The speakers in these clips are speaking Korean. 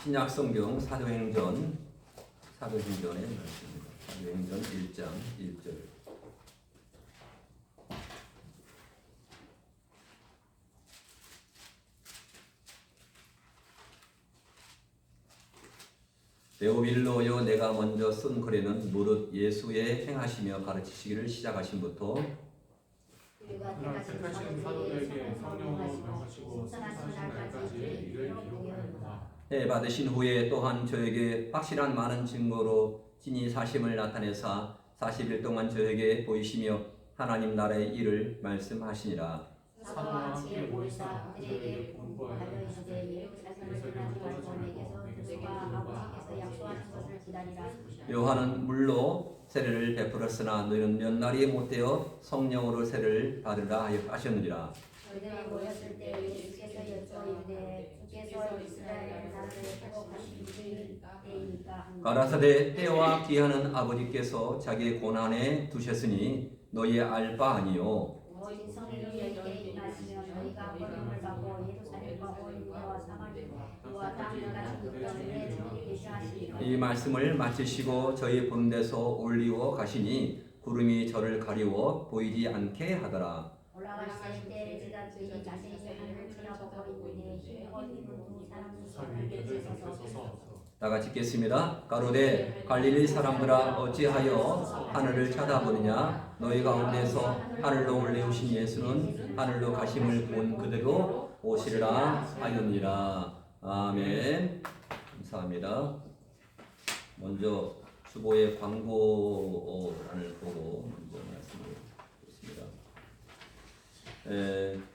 신약 성경 사도행전의 말씀입니다. 사도행전 1장 1절. 데오빌로요, 내가 먼저 쓴 글에는 무릇 예수의 행하시며 가르치시기를 시작하심부터 그가 택하신 사도들에게 성령으로 명하시고 승천하신 날까지 이를 기록하였다. 받으신 후에 또한 저에게 확실한 많은 증거로 진히 사심을 나타내사 40일 동안 저에게 보이시며 하나님 나라의 일을 말씀하시니라. 사도와 함께 모이사 그들에게 공부하여 이르되 예루살렘을 떠나지 말고 내게서 누가 아버지께서 약속하신 것을 기다리라. 요한은 물로 세례를 베풀었으나 너희는 몇 날이 못되어 성령으로 세례를 받으라 하셨느니라. 저희들이 모였을 때 예수께서 여쭤이르되 주께서 이스라엘 나라를 회복하신 때이니까 가라사대 때와 기한은 아버지께서 자기의 고난에 두셨으니 너희 알 바 아니요. 오직 성령이 너희에게 임하시며 너희가 권능을 받고 예루살렘과 온 유대와 사마리아와 땅 끝까지 이르렀는데 저희 계시하시리라. 이 말씀을 마치시고 저희 본 데서 올리워 가시니 구름이 저를 가리워 보이지 않게 하더라. 올라가실 때 제자들이 자신이 하늘을 쳐다보고 있는데 힘껏 입은 두 사람이 곁에 서서 다 같이 읽겠습니다. 가로되 갈릴리 사람들아 어찌하여 하늘을 쳐다보느냐? 너희 가운데서 하늘로 올리우신 예수는 하늘로 가심을 본 그대로 오시리라 하였느니라. 아멘. 감사합니다. 먼저 수보의 광고란을 보고 먼저 말씀을 드렸습니다.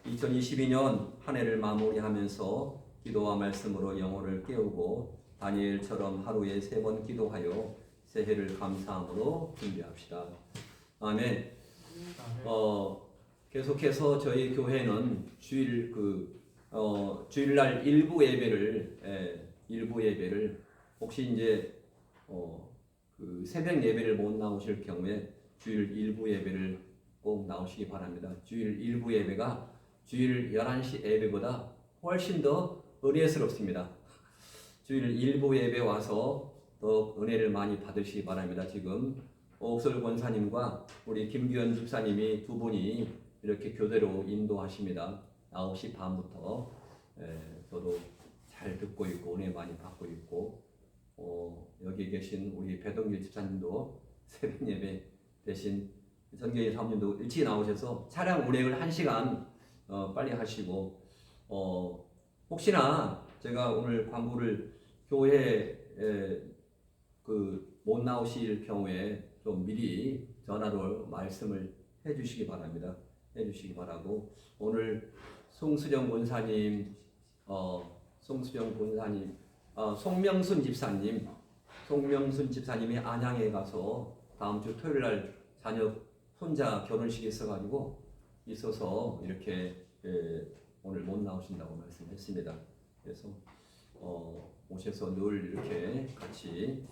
2022년 한 해를 마무리하면서 기도와 말씀으로 영혼을 깨우고 다니엘처럼 하루에 3번 기도하여 새해를 감사함으로 준비합시다. 아멘. 계속해서 저희 교회는 주일날 일부 예배를 혹시 이제 그 새벽 예배를 못 나오실 경우에 주일 일부 예배를 꼭 나오시기 바랍니다. 주일 일부 예배가 주일 11시 예배보다 훨씬 더 은혜스럽습니다. 주일 일부 예배 와서 더 은혜를 많이 받으시기 바랍니다. 지금 옥설 권사님과 우리 김규현 집사님이 두 분이 이렇게 교대로 인도하십니다. 9시 반부터 저도 잘 듣고 있고 은혜 많이 받고 있고 여기 계신 우리 배동길 집사님도 새벽 예배 대신 전교회 사모님도 일찍 나오셔서 차량 운행을 1시간 빨리 하시고 혹시나 제가 오늘 광고를 교회에 못 나오실 경우에 좀 미리 전화로 말씀을 해주시기 바랍니다. 해주시기 바라고 오늘 송수정 권사님, 송명순 집사님이 안양에 가서 다음 주 토요일 날 자녀 손자 결혼식이 있어서 이렇게 오늘 못 나오신다고 말씀했습니다. 그래서 오셔서 늘 이렇게 같이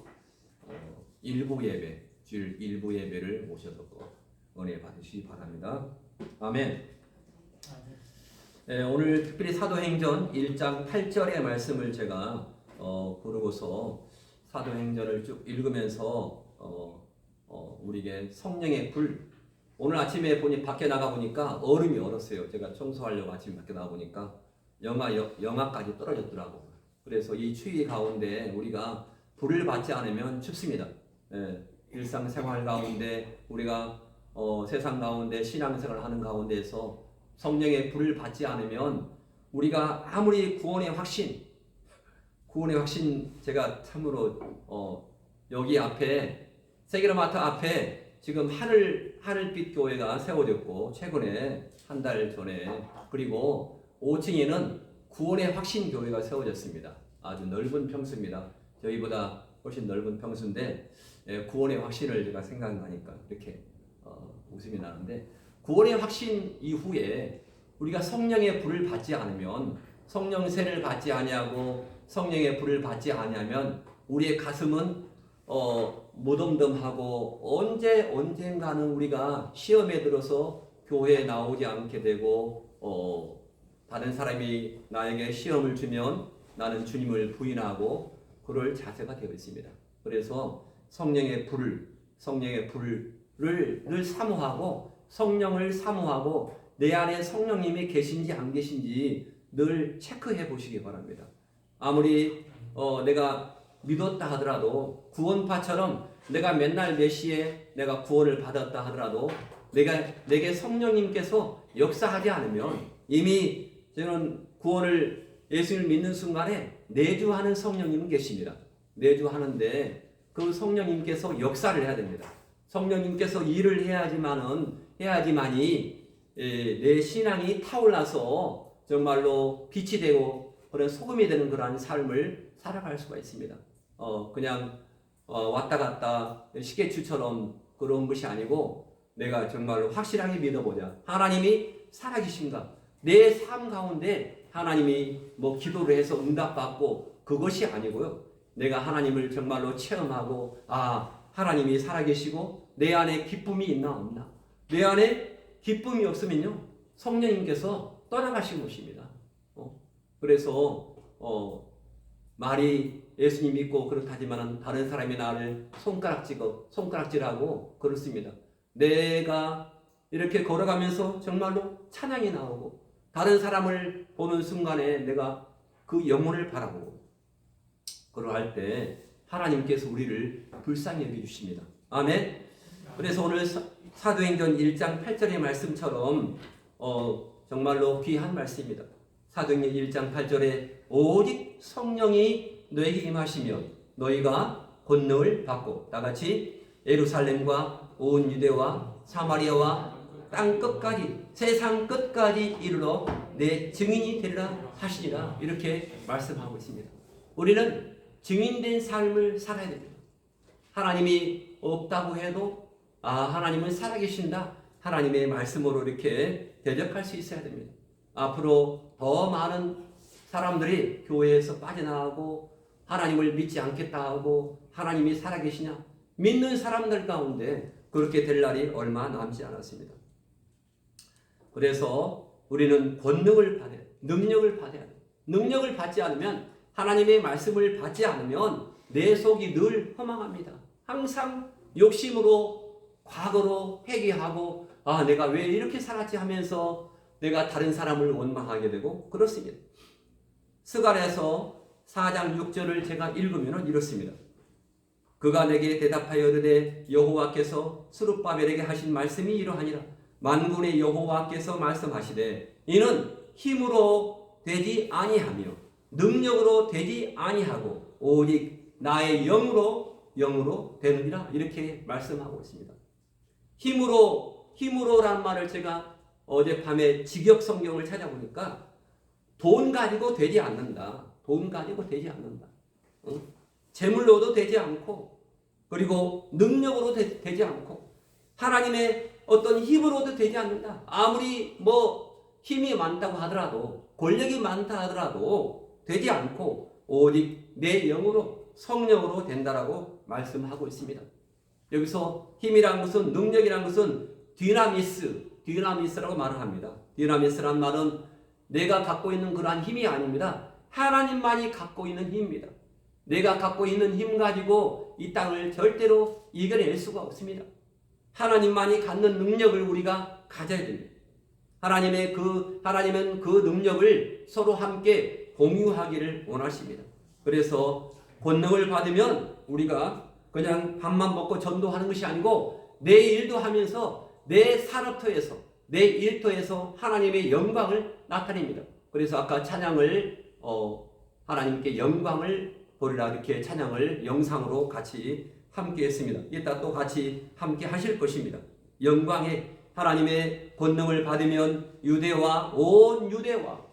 주일 일부 예배를 오셔서 은혜 받으시기 바랍니다. 아멘. 오늘 특별히 사도행전 1장 8절의 말씀을 제가 고르고서 사도행전을 쭉 읽으면서 우리에게 성령의 불, 오늘 아침에 밖에 나가 보니까 얼음이 얼었어요. 제가 청소하려고 아침에 밖에 나가 보니까 영하까지 떨어졌더라고. 그래서 이 추위 가운데 우리가 불을 받지 않으면 춥습니다. 일상생활 가운데 우리가 세상 가운데 신앙생활을 하는 가운데에서 성령의 불을 받지 않으면 우리가 아무리 구원의 확신 제가 참으로 여기 앞에 세계로마트 앞에 지금 하늘빛 교회가 세워졌고 최근에 한 달 전에 그리고 5층에는 구원의 확신 교회가 세워졌습니다. 아주 넓은 평수입니다. 저희보다 훨씬 넓은 평수인데 구원의 확신을 제가 생각나니까 이렇게 웃음이 나는데 구원의 확신 이후에 우리가 성령의 불을 받지 않으면 성령 세를 받지 아니하고 성령의 불을 받지 아니하면 우리의 가슴은 무덤덤하고 언젠가는 우리가 시험에 들어서 교회에 나오지 않게 되고 다른 사람이 나에게 시험을 주면 나는 주님을 부인하고 그럴 자세가 되어 있습니다. 그래서 성령의 불을 늘 사모하고 성령을 사모하고 내 안에 성령님이 계신지 안 계신지 늘 체크해 보시기 바랍니다. 아무리 내가 믿었다 하더라도 구원파처럼 내가 맨날 몇 시에 내가 구원을 받았다 하더라도 내게 성령님께서 역사하지 않으면 이미 저는 구원을 예수를 믿는 순간에 내주하는 성령님은 계십니다. 내주하는데 그 성령님께서 역사를 해야 됩니다. 성령님께서 일을 해야지만이 내 신앙이 타올라서 정말로 빛이 되고 그런 소금이 되는 그러한 삶을 살아갈 수가 있습니다. 그냥 왔다 갔다 시계추처럼 그런 것이 아니고 내가 정말로 확실하게 믿어보자. 하나님이 살아계신가? 내 삶 가운데 하나님이 뭐 기도를 해서 응답받고 그것이 아니고요. 내가 하나님을 정말로 체험하고 하나님이 살아계시고 내 안에 기쁨이 있나 없나? 내 안에 기쁨이 없으면요 성령님께서 떠나가신 것입니다. 그래서 말이 예수님 믿고 그렇다지만 다른 사람이 나를 손가락질하고 그렇습니다. 내가 이렇게 걸어가면서 정말로 찬양이 나오고 다른 사람을 보는 순간에 내가 그 영혼을 바라보고 그러할 때 하나님께서 우리를 불쌍히 여겨주십니다. 아멘. 그래서 오늘 사도행전 1장 8절의 말씀처럼 정말로 귀한 말씀입니다. 사도행전 1장 8절에 오직 성령이 너에게 임하시면 너희가 권능을 받고 다같이 예루살렘과 온 유대와 사마리아와 땅 끝까지 세상 끝까지 이르러 내 증인이 되리라 하시니라 이렇게 말씀하고 있습니다. 우리는 증인된 삶을 살아야 됩니다. 하나님이 없다고 해도 하나님은 살아계신다. 하나님의 말씀으로 이렇게 대적할 수 있어야 됩니다. 앞으로 더 많은 사람들이 교회에서 빠져나가고 하나님을 믿지 않겠다 하고 하나님이 살아계시냐 믿는 사람들 가운데 그렇게 될 날이 얼마 남지 않았습니다. 그래서 우리는 권능을 받아야 돼요. 능력을 받아야 돼요. 능력을 받지 않으면 하나님의 말씀을 받지 않으면 내 속이 늘 허망합니다. 항상 욕심으로 과거로 회개하고 내가 왜 이렇게 살았지 하면서 내가 다른 사람을 원망하게 되고 그렇습니다. 스가랴서 4장 6절을 제가 읽으면 이렇습니다. 그가 내게 대답하여 이르되 여호와께서 스룹바벨에게 하신 말씀이 이러하니라. 만군의 여호와께서 말씀하시되 이는 힘으로 되지 아니하며 능력으로 되지 아니하고 오직 나의 영으로 되느니라 이렇게 말씀하고 있습니다. 힘으로란 말을 제가 어젯밤에 직역 성경을 찾아보니까 돈 가지고 되지 않는다. 돈 가지고 되지 않는다. 재물로도 되지 않고 그리고 능력으로 되지 않고 하나님의 어떤 힘으로도 되지 않는다. 아무리 힘이 많다고 하더라도 권력이 많다 하더라도 되지 않고 오직 내 영으로 성령으로 된다라고 말씀하고 있습니다. 여기서 힘이란 것은 능력이란 것은 디나미스라고 말을 합니다. 디나미스란 말은 내가 갖고 있는 그러한 힘이 아닙니다. 하나님만이 갖고 있는 힘입니다. 내가 갖고 있는 힘 가지고 이 땅을 절대로 이겨낼 수가 없습니다. 하나님만이 갖는 능력을 우리가 가져야 됩니다. 하나님은 그 능력을 서로 함께 공유하기를 원하십니다. 그래서 권능을 받으면 우리가 그냥 밥만 먹고 전도하는 것이 아니고 내 일도 하면서 내 산업터에서 내 일터에서 하나님의 영광을 나타냅니다. 그래서 아까 찬양을 하나님께 영광을 보리라 이렇게 찬양을 영상으로 같이 함께 했습니다. 이따 또 같이 함께 하실 것입니다. 영광의 하나님의 권능을 받으면 온 유대와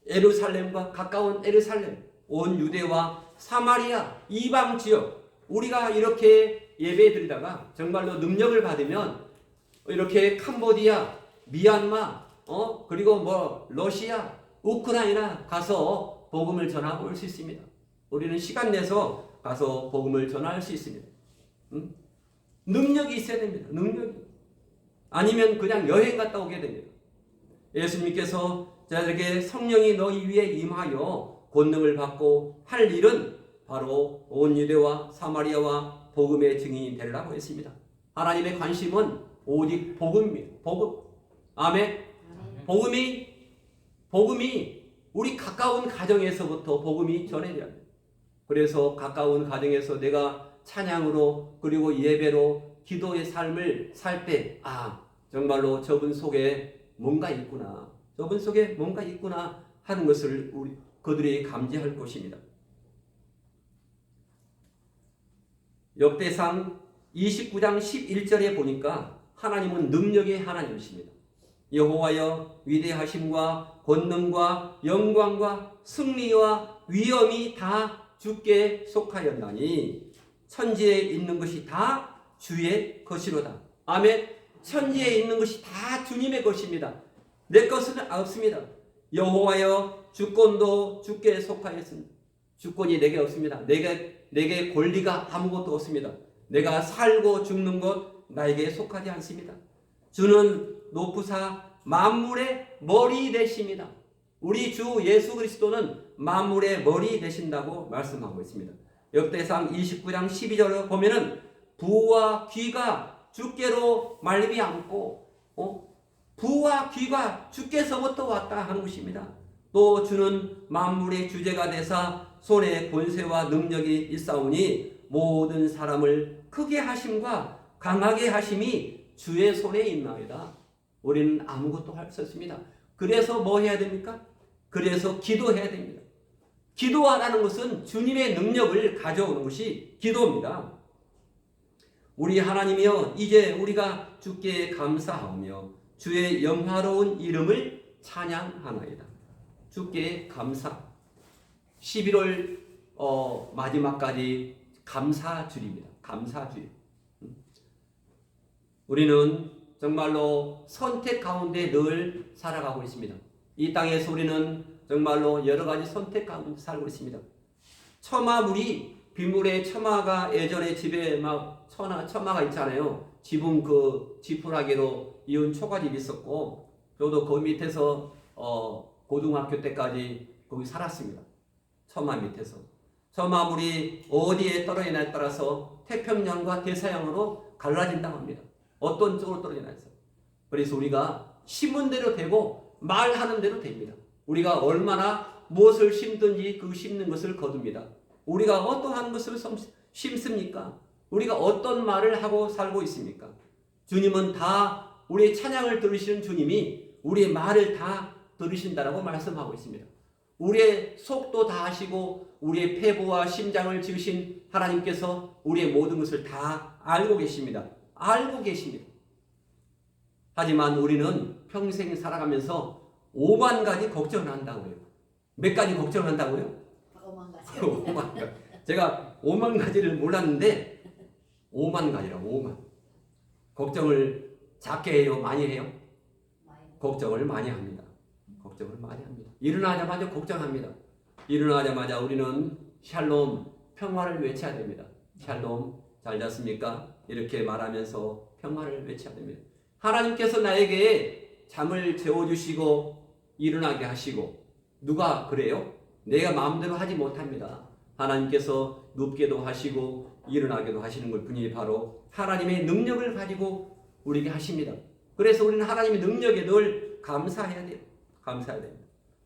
예루살렘과 가까운 예루살렘 온 유대와 사마리아 이방 지역 우리가 이렇게 예배드리다가 정말로 능력을 받으면 이렇게 캄보디아 미얀마 그리고 러시아 우크라이나 가서 복음을 전하고 올 수 있습니다. 우리는 시간 내서 가서 복음을 전할 수 있습니다. 능력이 있어야 됩니다. 능력이. 아니면 그냥 여행 갔다 오게 됩니다. 예수님께서 저에게 성령이 너희 위에 임하여 권능을 받고 할 일은 바로 온 유대와 사마리아와 복음의 증인이 되려고 했습니다. 하나님의 관심은 오직 복음입니다. 복음. 아멘. 복음이 우리 가까운 가정에서부터 복음이 전해져야 합니다. 그래서 가까운 가정에서 내가 찬양으로 그리고 예배로 기도의 삶을 살 때 정말로 저분 속에 뭔가 있구나. 저분 속에 뭔가 있구나 하는 것을 그들이 감지할 것입니다. 역대상 29장 11절에 보니까 하나님은 능력의 하나님이십니다. 여호와여 위대하심과 권능과 영광과 승리와 위엄이 다 주께 속하였나니 천지에 있는 것이 다 주의 것이로다. 아멘. 천지에 있는 것이 다 주님의 것입니다. 내 것은 없습니다. 여호와여 주권도 주께 속하였습니다. 주권이 내게 없습니다. 내게 권리가 아무것도 없습니다. 내가 살고 죽는 것 나에게 속하지 않습니다. 주는 높으사 만물의 머리 되십니다. 우리 주 예수 그리스도는 만물의 머리 되신다고 말씀하고 있습니다. 역대상 29장 12절을 보면은 부와 귀가 주께로 말미암고 부와 귀가 주께서부터 왔다 하는 것입니다. 또 주는 만물의 주제가 되사 손에 권세와 능력이 있사오니 모든 사람을 크게 하심과 강하게 하심이 주의 손에 있나이다. 우리는 아무것도 할 수 없습니다. 그래서 뭐 해야 됩니까? 그래서 기도해야 됩니다. 기도하라는 것은 주님의 능력을 가져오는 것이 기도입니다. 우리 하나님이여 이제 우리가 주께 감사하며 주의 영화로운 이름을 찬양하나이다. 주께 감사. 11월 마지막까지 감사주일입니다. 감사주일. 우리는 정말로 선택 가운데 늘 살아가고 있습니다. 이 땅에서 우리는 정말로 여러 가지 선택 가운데 살고 있습니다. 처마물이 빗물에 처마가 예전에 집에 막 처마가 있잖아요. 지붕 그 지푸라기로 이은 초가집이 있었고 저도 그 밑에서 고등학교 때까지 거기 살았습니다. 처마 밑에서. 처마물이 어디에 떨어지냐에 따라서 태평양과 대서양으로 갈라진다고 합니다. 어떤 쪽으로 떨어지냐에 따라서. 그래서 우리가 심은 대로 되고 말하는 대로 됩니다. 우리가 얼마나 무엇을 심든지 그 심는 것을 거둡니다. 우리가 어떠한 것을 심습니까? 우리가 어떤 말을 하고 살고 있습니까? 주님은 다 우리의 찬양을 들으시는 주님이 우리의 말을 다 들으신다라고 말씀하고 있습니다. 우리의 속도 다 아시고 우리의 폐부와 심장을 지으신 하나님께서 우리의 모든 것을 다 알고 계십니다. 알고 계십니다. 하지만 우리는 평생 살아가면서 5만 가지 걱정을 한다고요. 몇 가지 걱정을 한다고요? 5만 가지. 5만 가지. 제가 5만 가지를 몰랐는데 5만 가지라고 5만. 걱정을 작게 해요? 많이 해요? 걱정을 많이 합니다. 걱정을 많이 합니다. 일어나자마자 걱정합니다. 일어나자마자 우리는 샬롬, 평화를 외쳐야 됩니다. 샬롬, 잘 잤습니까? 이렇게 말하면서 평화를 외쳐야 됩니다. 하나님께서 나에게 잠을 재워주시고 일어나게 하시고 누가 그래요? 내가 마음대로 하지 못합니다. 하나님께서 눕게도 하시고 일어나게도 하시는 것 뿐이 바로 하나님의 능력을 가지고 우리에게 하십니다. 그래서 우리는 하나님의 능력에 늘 감사해야 돼요. 감사해야 됩니다.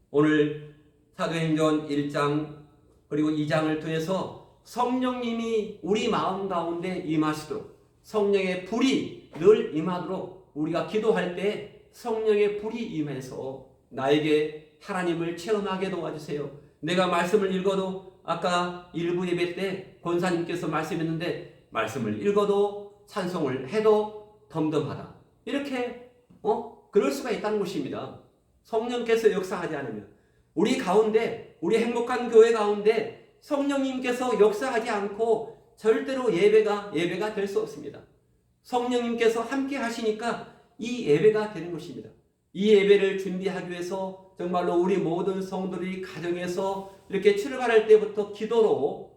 오늘 사도행전 1장 그리고 2장을 통해서 성령님이 우리 마음 가운데 임하시도록 성령의 불이 늘 임하도록 우리가 기도할 때 성령의 불이 임해서 나에게 하나님을 체험하게 도와주세요. 내가 말씀을 읽어도 아까 일부 예배 때 권사님께서 말씀했는데 말씀을 읽어도 찬송을 해도 덤덤하다. 이렇게 그럴 수가 있다는 것입니다. 성령께서 역사하지 않으면 우리 가운데 우리 행복한 교회 가운데 성령님께서 역사하지 않고 절대로 예배가 될 수 없습니다. 성령님께서 함께 하시니까 이 예배가 되는 것입니다. 이 예배를 준비하기 위해서 정말로 우리 모든 성도들이 가정에서 이렇게 출발할 때부터 기도로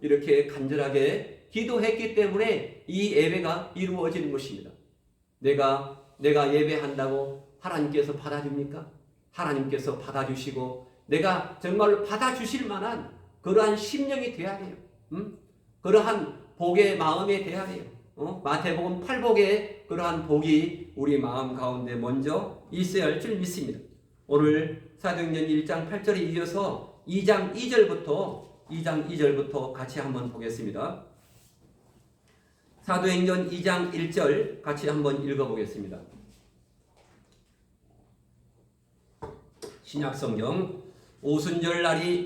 이렇게 간절하게 기도했기 때문에 이 예배가 이루어지는 것입니다. 내가 예배한다고 하나님께서 받아줍니까? 하나님께서 받아주시고 내가 정말로 받아주실 만한 그러한 심령이 되어야 돼요. 그러한 복의 마음이 되어야 돼요. 마태복음 8복에 그러한 복이 우리 마음 가운데 먼저 있어야 할 줄 믿습니다. 오늘 사도행전 1장 8절에 이어서 2장 2절부터 같이 한번 보겠습니다. 사도행전 2장 1절 같이 한번 읽어보겠습니다. 신약성경 오순절 날이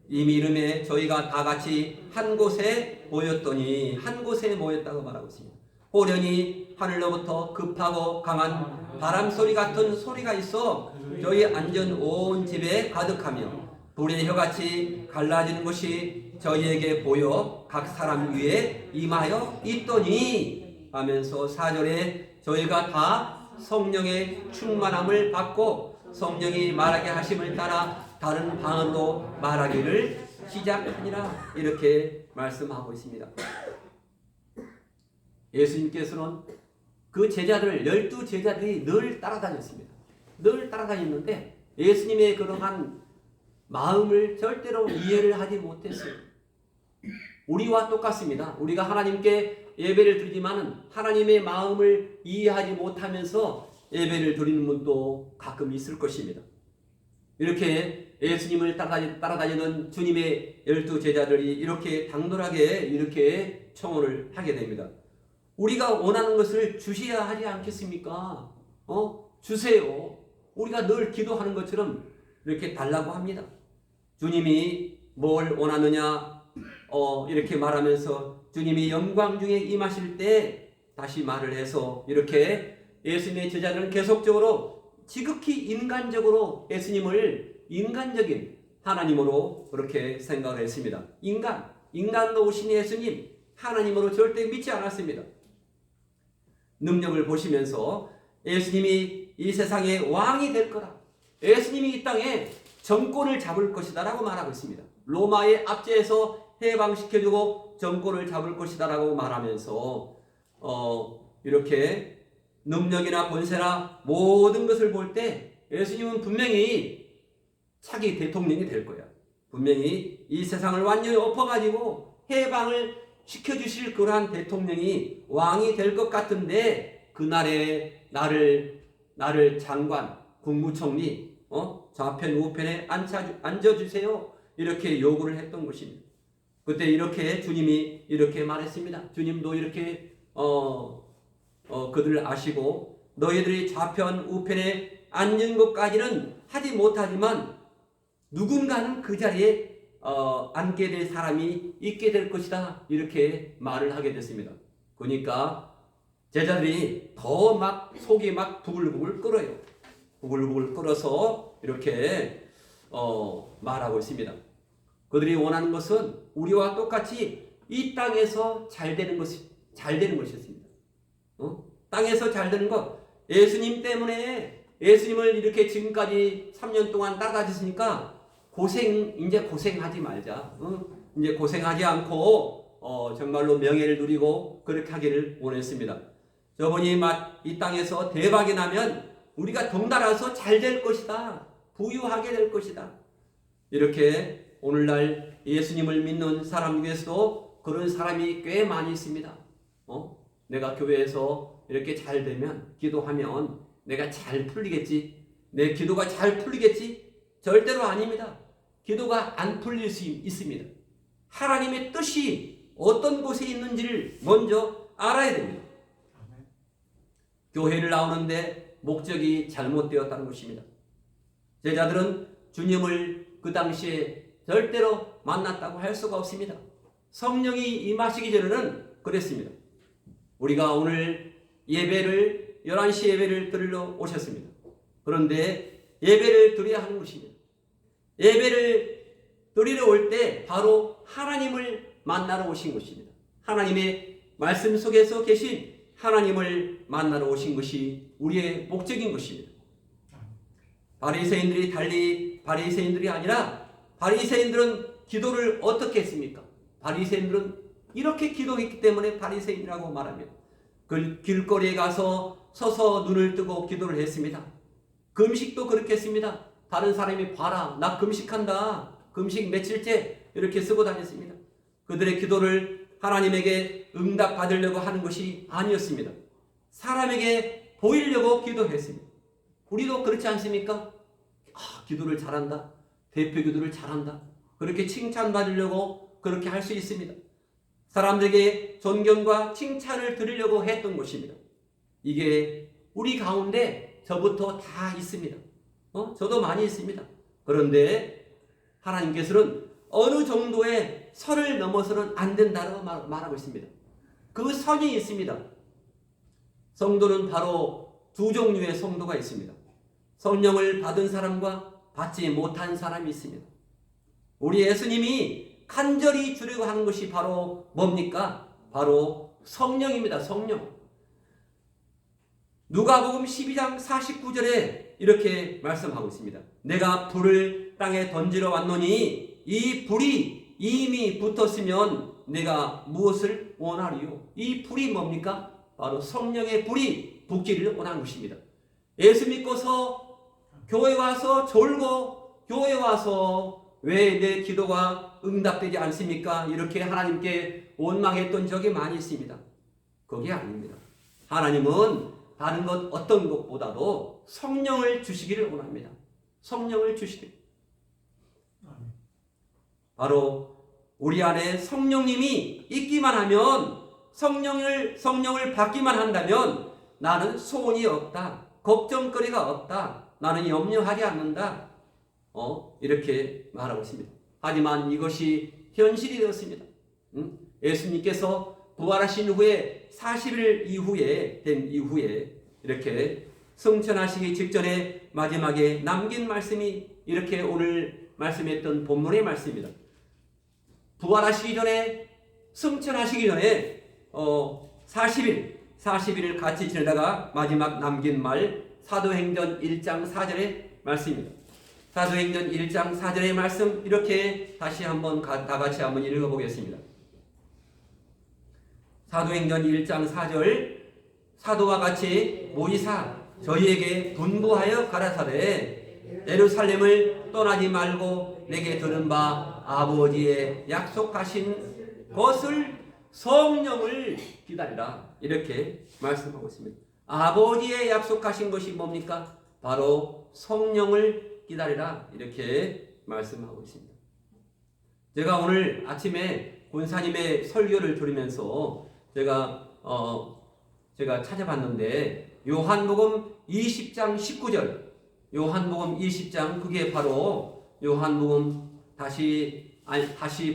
이름에 저희가 다 같이 한 곳에 모였더니, 한 곳에 모였다고 말하고 있습니다. 호련히 하늘로부터 급하고 강한 바람 소리 같은 소리가 있어 저희 앉은 온 집에 가득하며 불의 혀같이 갈라지는 것이 저희에게 보여 각 사람 위에 임하여 있더니 하면서 4절에 저희가 다 성령의 충만함을 받고 성령이 말하게 하심을 따라 다른 방언으로 말하기를 시작하니라, 이렇게 말씀하고 있습니다. 예수님께서는 그 제자들, 12제자들이 늘 따라다녔습니다. 늘 따라다녔는데 예수님의 그러한 마음을 절대로 이해를 하지 못했어요. 우리와 똑같습니다. 우리가 하나님께 예배를 드리지만 하나님의 마음을 이해하지 못하면서 예배를 드리는 분도 가끔 있을 것입니다. 이렇게 예수님을 따라다니는 주님의 12제자들이 이렇게 당돌하게 이렇게 청혼을 하게 됩니다. 우리가 원하는 것을 주셔야 하지 않겠습니까? 주세요. 우리가 늘 기도하는 것처럼 이렇게 달라고 합니다. 주님이 뭘 원하느냐 이렇게 말하면서 주님이 영광 중에 임하실 때 다시 말을 해서 이렇게 예수님의 제자들은 계속적으로 지극히 인간적으로 예수님을 인간적인 하나님으로 그렇게 생각을 했습니다. 인간도 오신 예수님 하나님으로 절대 믿지 않았습니다. 능력을 보시면서 예수님이 이 세상의 왕이 될 거라, 예수님이 이 땅에 정권을 잡을 것이다 라고 말하고 있습니다. 로마의 압제에서 해방시켜주고 정권을 잡을 것이다 라고 말하면서 이렇게 능력이나 권세나 모든 것을 볼 때 예수님은 분명히 차기 대통령이 될 거야. 분명히 이 세상을 완전히 엎어가지고 해방을 시켜주실 그러한 대통령이 왕이 될 것 같은데 그날에 나를 장관, 국무총리, 좌편 우편에 앉아주세요. 이렇게 요구를 했던 것입니다. 그때 이렇게 주님이 이렇게 말했습니다. 주님도 이렇게 그들을 아시고 너희들이 좌편 우편에 앉는 것까지는 하지 못하지만 누군가는 그 자리에 앉게 될 사람이 있게 될 것이다, 이렇게 말을 하게 됐습니다. 그러니까 제자들이 더 막 속이 막 부글부글 끓어요. 부글부글 끓어서 이렇게 말하고 있습니다. 그들이 원하는 것은 우리와 똑같이 이 땅에서 잘 되는 것이었습니다. 땅에서 잘 되는 것, 예수님 때문에 예수님을 이렇게 지금까지 3년 동안 따라다녔으니까 이제 고생하지 말자. 이제 고생하지 않고 정말로 명예를 누리고 그렇게 하기를 원했습니다. 저분이 이 땅에서 대박이 나면 우리가 덩달아서 잘 될 것이다, 부유하게 될 것이다. 이렇게 오늘날 예수님을 믿는 사람 중에서도 그런 사람이 꽤 많이 있습니다. 내가 교회에서 이렇게 잘 되면, 기도하면 내가 잘 풀리겠지, 내 기도가 잘 풀리겠지? 절대로 아닙니다. 기도가 안 풀릴 수 있습니다. 하나님의 뜻이 어떤 곳에 있는지를 먼저 알아야 됩니다. 교회를 나오는데 목적이 잘못되었다는 것입니다. 제자들은 주님을 그 당시에 절대로 만났다고 할 수가 없습니다. 성령이 임하시기 전에는 그랬습니다. 우리가 오늘 11시 예배를 드리러 오셨습니다. 그런데 예배를 드려야 하는 것입니다. 예배를 드리러 올 때 바로 하나님을 만나러 오신 것입니다. 하나님의 말씀 속에서 계신 하나님을 만나러 오신 것이 우리의 목적인 것입니다. 바리새인들이 달리 바리새인들이 아니라, 바리새인들은 기도를 어떻게 했습니까? 바리새인들은 이렇게 기도했기 때문에 바리새인이라고 말합니다. 그 길거리에 가서 서서 눈을 뜨고 기도를 했습니다. 금식도 그렇게 했습니다. 다른 사람이 봐라, 나 금식한다, 금식 며칠째 이렇게 쓰고 다녔습니다. 그들의 기도를 하나님에게 응답받으려고 하는 것이 아니었습니다. 사람에게 보이려고 기도했습니다. 우리도 그렇지 않습니까? 기도를 잘한다, 대표 기도를 잘한다, 그렇게 칭찬받으려고 그렇게 할 수 있습니다. 사람들에게 존경과 칭찬을 드리려고 했던 것입니다. 이게 우리 가운데 저부터 다 있습니다. 저도 많이 있습니다. 그런데 하나님께서는 어느 정도의 선을 넘어서는 안 된다고 말하고 있습니다. 그 선이 있습니다. 성도는 바로 두 종류의 성도가 있습니다. 성령을 받은 사람과 받지 못한 사람이 있습니다. 우리 예수님이 간절히 주려고 하는 것이 바로 뭡니까? 바로 성령입니다. 성령. 누가복음 12장 49절에 이렇게 말씀하고 있습니다. 내가 불을 땅에 던지러 왔노니 이 불이 이미 붙었으면 내가 무엇을 원하리요? 이 불이 뭡니까? 바로 성령의 불이 붙기를 원하는 것입니다. 예수 믿고서 교회 와서 졸고 교회 와서 왜 내 기도가 응답되지 않습니까? 이렇게 하나님께 원망했던 적이 많이 있습니다. 그게 아닙니다. 하나님은 다른 것 어떤 것보다도 성령을 주시기를 원합니다. 성령을 주시길. 바로 우리 안에 성령님이 있기만 하면, 성령을 받기만 한다면 나는 소원이 없다, 걱정거리가 없다, 나는 염려하지 않는다, 이렇게 말하고 있습니다. 하지만 이것이 현실이 되었습니다. 예수님께서 부활하신 후에 40일 이후에 된 이후에 이렇게 승천하시기 직전에 마지막에 남긴 말씀이 이렇게 오늘 말씀했던 본문의 말씀입니다. 부활하시기 전에, 승천하시기 전에 40일을 같이 지내다가 마지막 남긴 말, 사도행전 1장 4절의 말씀입니다. 사도행전 1장 4절의 말씀 이렇게 다시 한번 다 같이 한번 읽어보겠습니다. 사도행전 1장 4절, 사도와 같이 모이사 저희에게 분부하여 가라사대 예루살렘을 떠나지 말고 내게 들은 바 아버지의 약속하신 것을 성령을 기다리라, 이렇게 말씀하고 있습니다. 아버지의 약속하신 것이 뭡니까? 바로 성령을 기다리라, 이렇게 말씀하고 있습니다. 제가 오늘 아침에 권사님의 설교를 들으면서 제가 찾아봤는데 요한복음 20장 19절, 요한복음 20장, 그게 바로 요한복음 다시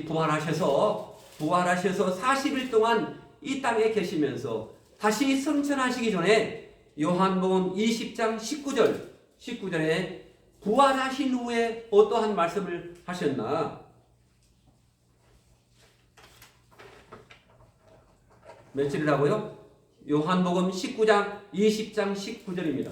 부활하셔서 40일 동안 이 땅에 계시면서 다시 승천하시기 전에 요한복음 20장 19절에 부활하신 후에 어떠한 말씀을 하셨나? 며칠이라고요? 요한복음 20장 19절입니다.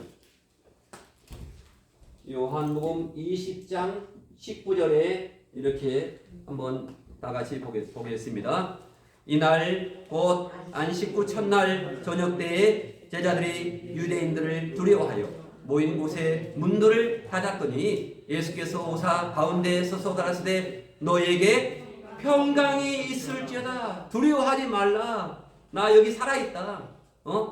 요한복음 20장 19절에 이렇게 한번 다 같이 보겠습니다. 이날 곧 안식 후 첫날 저녁 때에 제자들이 유대인들을 두려워하여 모인 곳에 문들을 닫았더니 예수께서 오사 가운데에 서서 가라사대 너에게 평강이 있을지어다. 두려워하지 말라. 나 여기 살아있다.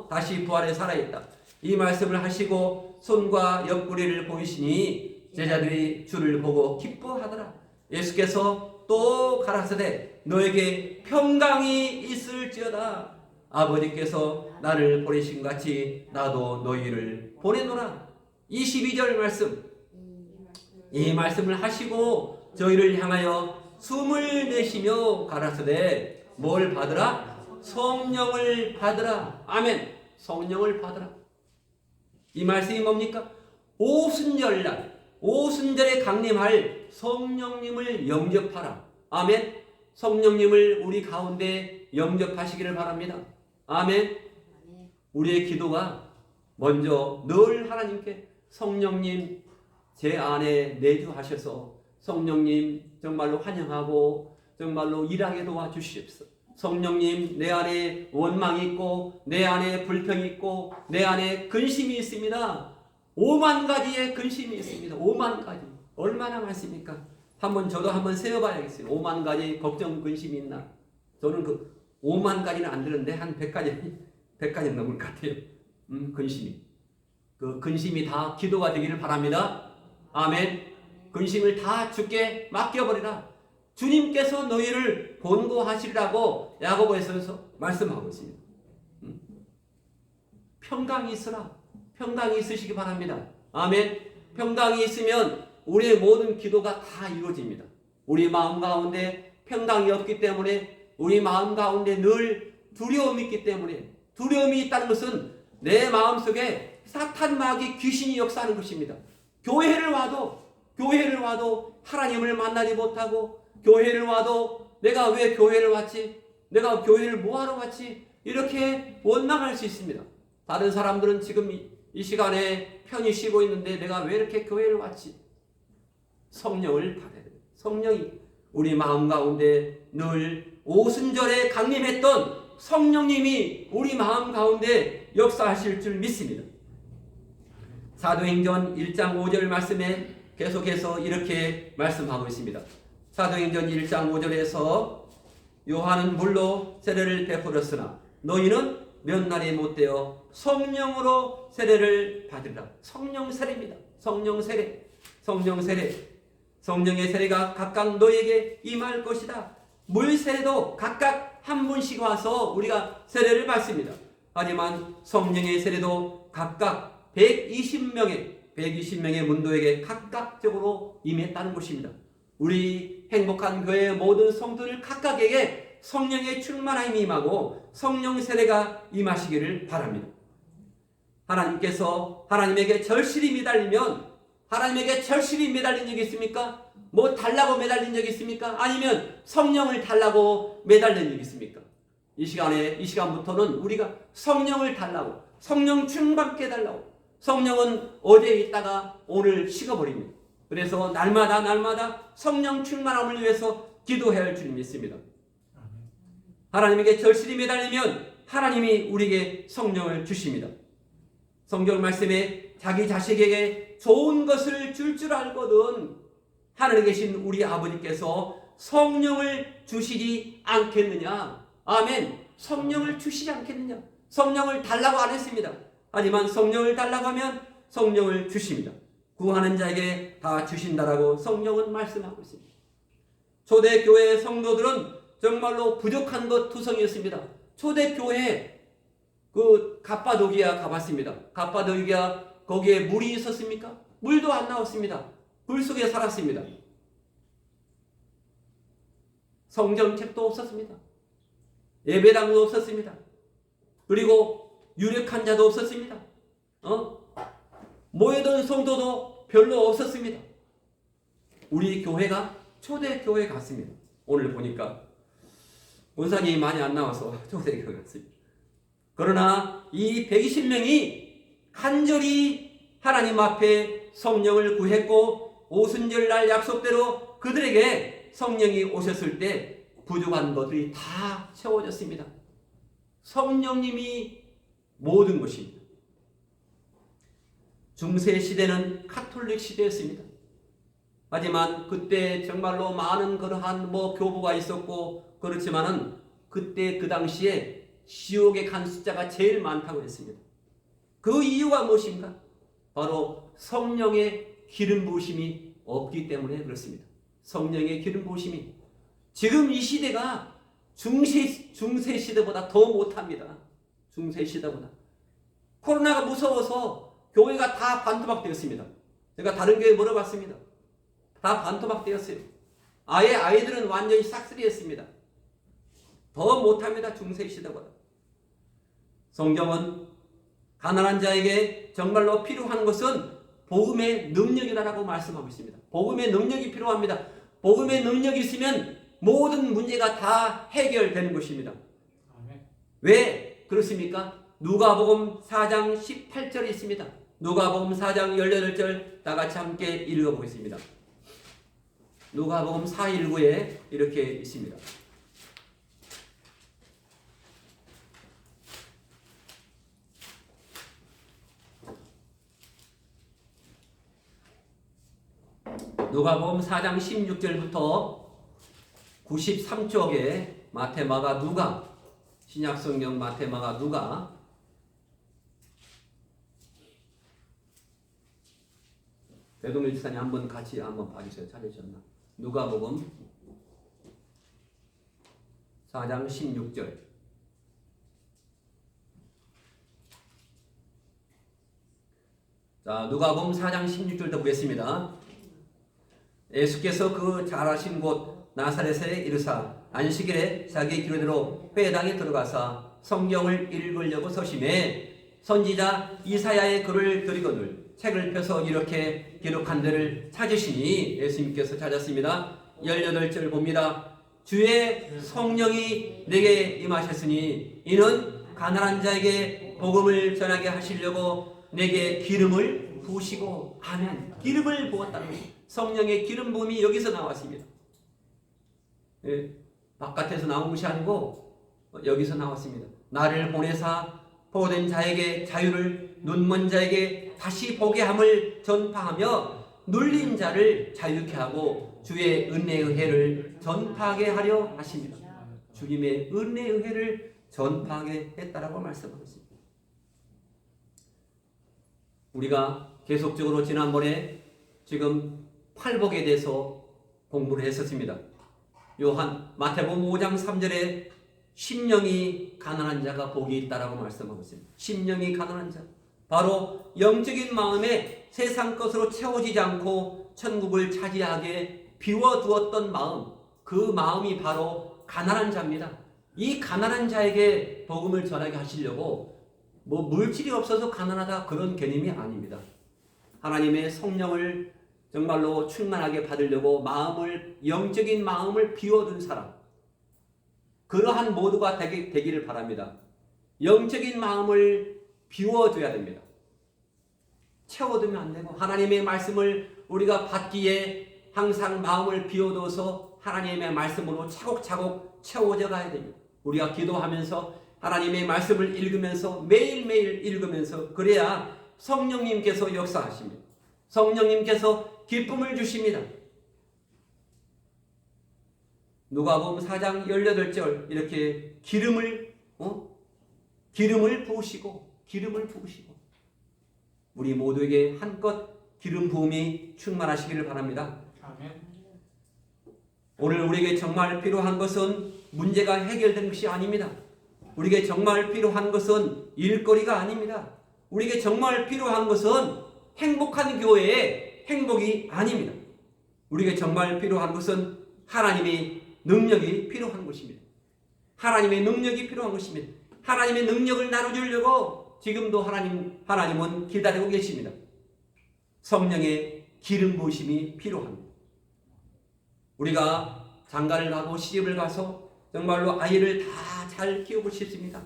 다시 부활해 살아있다. 이 말씀을 하시고 손과 옆구리를 보이시니 제자들이 주를 보고 기뻐하더라. 예수께서 또 가라사대 너에게 평강이 있을지어다. 아버지께서 나를 보내신 같이 나도 너희를 보내노라. 22절 말씀, 이 말씀을 하시고 저희를 향하여 숨을 내쉬며 가라사대 뭘 받으라? 성령을 받으라. 아멘. 성령을 받으라. 이 말씀이 뭡니까? 오순절날, 오순절에 강림할 성령님을 영접하라. 아멘. 성령님을 우리 가운데 영접하시기를 바랍니다. 아멘. 우리의 기도가 먼저 늘 하나님께 성령님 제 안에 내주하셔서 성령님 정말로 환영하고 정말로 일하게 도와주시옵소서. 성령님 내 안에 원망이 있고 내 안에 불평이 있고 내 안에 근심이 있습니다. 5만 가지의 근심이 있습니다. 5만 가지. 얼마나 많습니까? 저도 한번 세어봐야겠어요. 5만 가지 걱정, 근심이 있나? 저는 그 5만 가지는 안 되는데 한 100가지 넘을 것 같아요. 근심이. 그 근심이 다 기도가 되기를 바랍니다. 아멘. 근심을 다 주께 맡겨버리라. 주님께서 너희를 본고하시리라고 야고보에서 말씀하고 있습니다. 평강이 있으라. 평강이 있으시기 바랍니다. 아멘. 평강이 있으면 우리의 모든 기도가 다 이루어집니다. 우리 마음 가운데 평강이 없기 때문에 우리 마음 가운데 늘 두려움이 있기 때문에 두려움이 있다는 것은 내 마음속에 사탄 마귀 귀신이 역사하는 것입니다. 교회를 와도 하나님을 만나지 못하고 교회를 와도 내가 왜 교회를 왔지? 내가 교회를 뭐하러 왔지? 이렇게 원망할 수 있습니다. 다른 사람들은 지금 이 시간에 편히 쉬고 있는데 내가 왜 이렇게 교회를 왔지? 성령을 받아야 돼요. 성령이 우리 마음 가운데 늘 오순절에 강림했던 성령님이 우리 마음 가운데 역사하실 줄 믿습니다. 사도행전 1장 5절 말씀에 계속해서 이렇게 말씀하고 있습니다. 사도행전 1장 5절에서 요한은 물로 세례를 베풀었으나 너희는 몇 날이 못되어 성령으로 세례를 받으리라. 성령 세례입니다. 성령 세례. 성령 세례. 성령의 세례가 각각 너에게 임할 것이다. 물 세례도 각각 한 분씩 와서 우리가 세례를 받습니다. 하지만 성령의 세례도 각각 120명의 문도에게 각각적으로 임했다는 것입니다. 우리 행복한 교회의 모든 성도들 각각에게 성령의 충만함이 임하고 성령 세례가 임하시기를 바랍니다. 하나님께서 하나님에게 절실히 매달리면 하나님에게 절실히 매달린 적이 있습니까? 뭐 달라고 매달린 적이 있습니까? 아니면 성령을 달라고 매달린 적이 있습니까? 이 시간부터는 우리가 성령을 달라고, 성령 충만케 달라고. 성령은 어제 있다가 오늘 식어버립니다. 그래서 날마다 성령 충만함을 위해서 기도해야 할 줄 믿습니다. 하나님에게 절실히 매달리면 하나님이 우리에게 성령을 주십니다. 성경 말씀에 자기 자식에게 좋은 것을 줄 알거든 하늘에 계신 우리 아버지께서 성령을 주시지 않겠느냐? 아멘. 성령을 주시지 않겠느냐? 성령을 달라고 안 했습니다. 하지만 성령을 달라고 하면 성령을 주십니다. 구하는 자에게 다 주신다라고 성령은 말씀하고 있습니다. 초대교회 성도들은 정말로 부족한 것 투성이었습니다. 초대교회 그 갑바도기아 가봤습니다. 갑바도기아 거기에 물이 있었습니까? 물도 안 나왔습니다. 불 속에 살았습니다. 성경책도 없었습니다. 예배당도 없었습니다. 그리고 유력한 자도 없었습니다. 모여든 성도도 별로 없었습니다. 우리 교회가 초대교회 같습니다. 오늘 보니까 원사님이 많이 안 나와서 초대교회 같습니다. 그러나 이 120명이 간절히 하나님 앞에 성령을 구했고 오순절날 약속대로 그들에게 성령이 오셨을 때 부족한 것들이 다 채워졌습니다. 성령님이 모든 것입니다. 중세 시대는 카톨릭 시대였습니다. 하지만 그때 정말로 많은 그러한 교부가 있었고 그렇지만은 그때 그 당시에 지옥에 간 숫자가 제일 많다고 했습니다. 그 이유가 무엇인가? 바로 성령의 기름 부으심이 없기 때문에 그렇습니다. 성령의 기름 부으심이 지금 이 시대가 중세 시대보다 더 못합니다. 중세 시대보다. 코로나가 무서워서 교회가 다 반토막 되었습니다. 제가 다른 교회 물어봤습니다. 다 반토막 되었어요. 아예 아이들은 완전히 싹쓸이했습니다. 더 못합니다. 중세 시대보다. 성경은 가난한 자에게 정말로 필요한 것은 복음의 능력이다라고 말씀하고 있습니다. 복음의 능력이 필요합니다. 복음의 능력이 있으면 모든 문제가 다 해결되는 것입니다. 왜 그렇습니까? 누가복음 4장 18절이 있습니다. 누가복음 4장 18절 다 같이 함께 읽어보겠습니다. 누가복음 4:19에 이렇게 있습니다. 누가복음 4장 16절부터 93쪽에 마태, 마가, 누가, 신약성경 마태, 마가, 누가, 배동일 지사님 한번 같이 한번 봐주세요. 찾으셨나? 누가복음 4장 16절. 자, 누가복음 4장 16절도 보겠습니다. 예수께서 그 잘하신 곳 나사렛에 이르사 안식일에 자기 기르대로 회당에 들어가사 성경을 읽으려고 서심해 선지자 이사야의 글을 들이거늘 책을 펴서 이렇게 기록한 데를 찾으시니 예수님께서 찾았습니다. 18절 봅니다. 주의 성령이 내게 임하셨으니 이는 가난한 자에게 복음을 전하게 하시려고 내게 기름을 부으시고, 아멘. 기름을 부었다는 거예요. 성령의 기름 부음이 여기서 나왔습니다. 예, 바깥에서 나온 것이 아니고 여기서 나왔습니다. 나를 보내사 포로된 자에게 자유를, 눈먼 자에게 다시 보게 함을 전파하며 눌린 자를 자유케 하고 주의 은혜의 해를 전파하게 하려 하십니다. 주님의 은혜의 해를 전파하게 했다라고 말씀하고 있습니다. 우리가 계속적으로 지난번에 지금 팔복에 대해서 공부를 했었습니다. 마태복음 5장 3절에 심령이 가난한 자가 복이 있다라고 말씀하고 있습니다. 심령이 가난한 자, 바로 영적인 마음에 세상 것으로 채워지지 않고 천국을 차지하게 비워두었던 마음, 그 마음이 바로 가난한 자입니다. 이 가난한 자에게 복음을 전하게 하시려고 물질이 없어서 가난하다 그런 개념이 아닙니다. 하나님의 성령을 정말로 충만하게 받으려고 영적인 마음을 비워둔 사람, 그러한 모두가 되기를 바랍니다. 영적인 마음을 비워둬야 됩니다. 채워두면 안 되고, 하나님의 말씀을 우리가 받기에 항상 마음을 비워둬서 하나님의 말씀으로 차곡차곡 채워져 가야 됩니다. 우리가 기도하면서 하나님의 말씀을 읽으면서 매일매일 읽으면서, 그래야 성령님께서 역사하십니다. 성령님께서 기쁨을 주십니다. 누가복음 4장 18절 이렇게 기름을 부으시고 우리 모두에게 한껏 기름 부음이 충만하시기를 바랍니다. 아멘. 오늘 우리에게 정말 필요한 것은 문제가 해결된 것이 아닙니다. 우리에게 정말 필요한 것은 일거리가 아닙니다. 우리에게 정말 필요한 것은 행복한 교회의 행복이 아닙니다. 우리에게 정말 필요한 것은 하나님의 능력이 필요한 것입니다. 하나님의 능력이 필요한 것입니다. 하나님의 능력을 나눠주려고 지금도 하나님은 기다리고 계십니다. 성령의 기름 부으심이 필요합니다. 우리가 장가를 가고 시집을 가서 정말로 아이를 다 잘 키우고 싶습니다.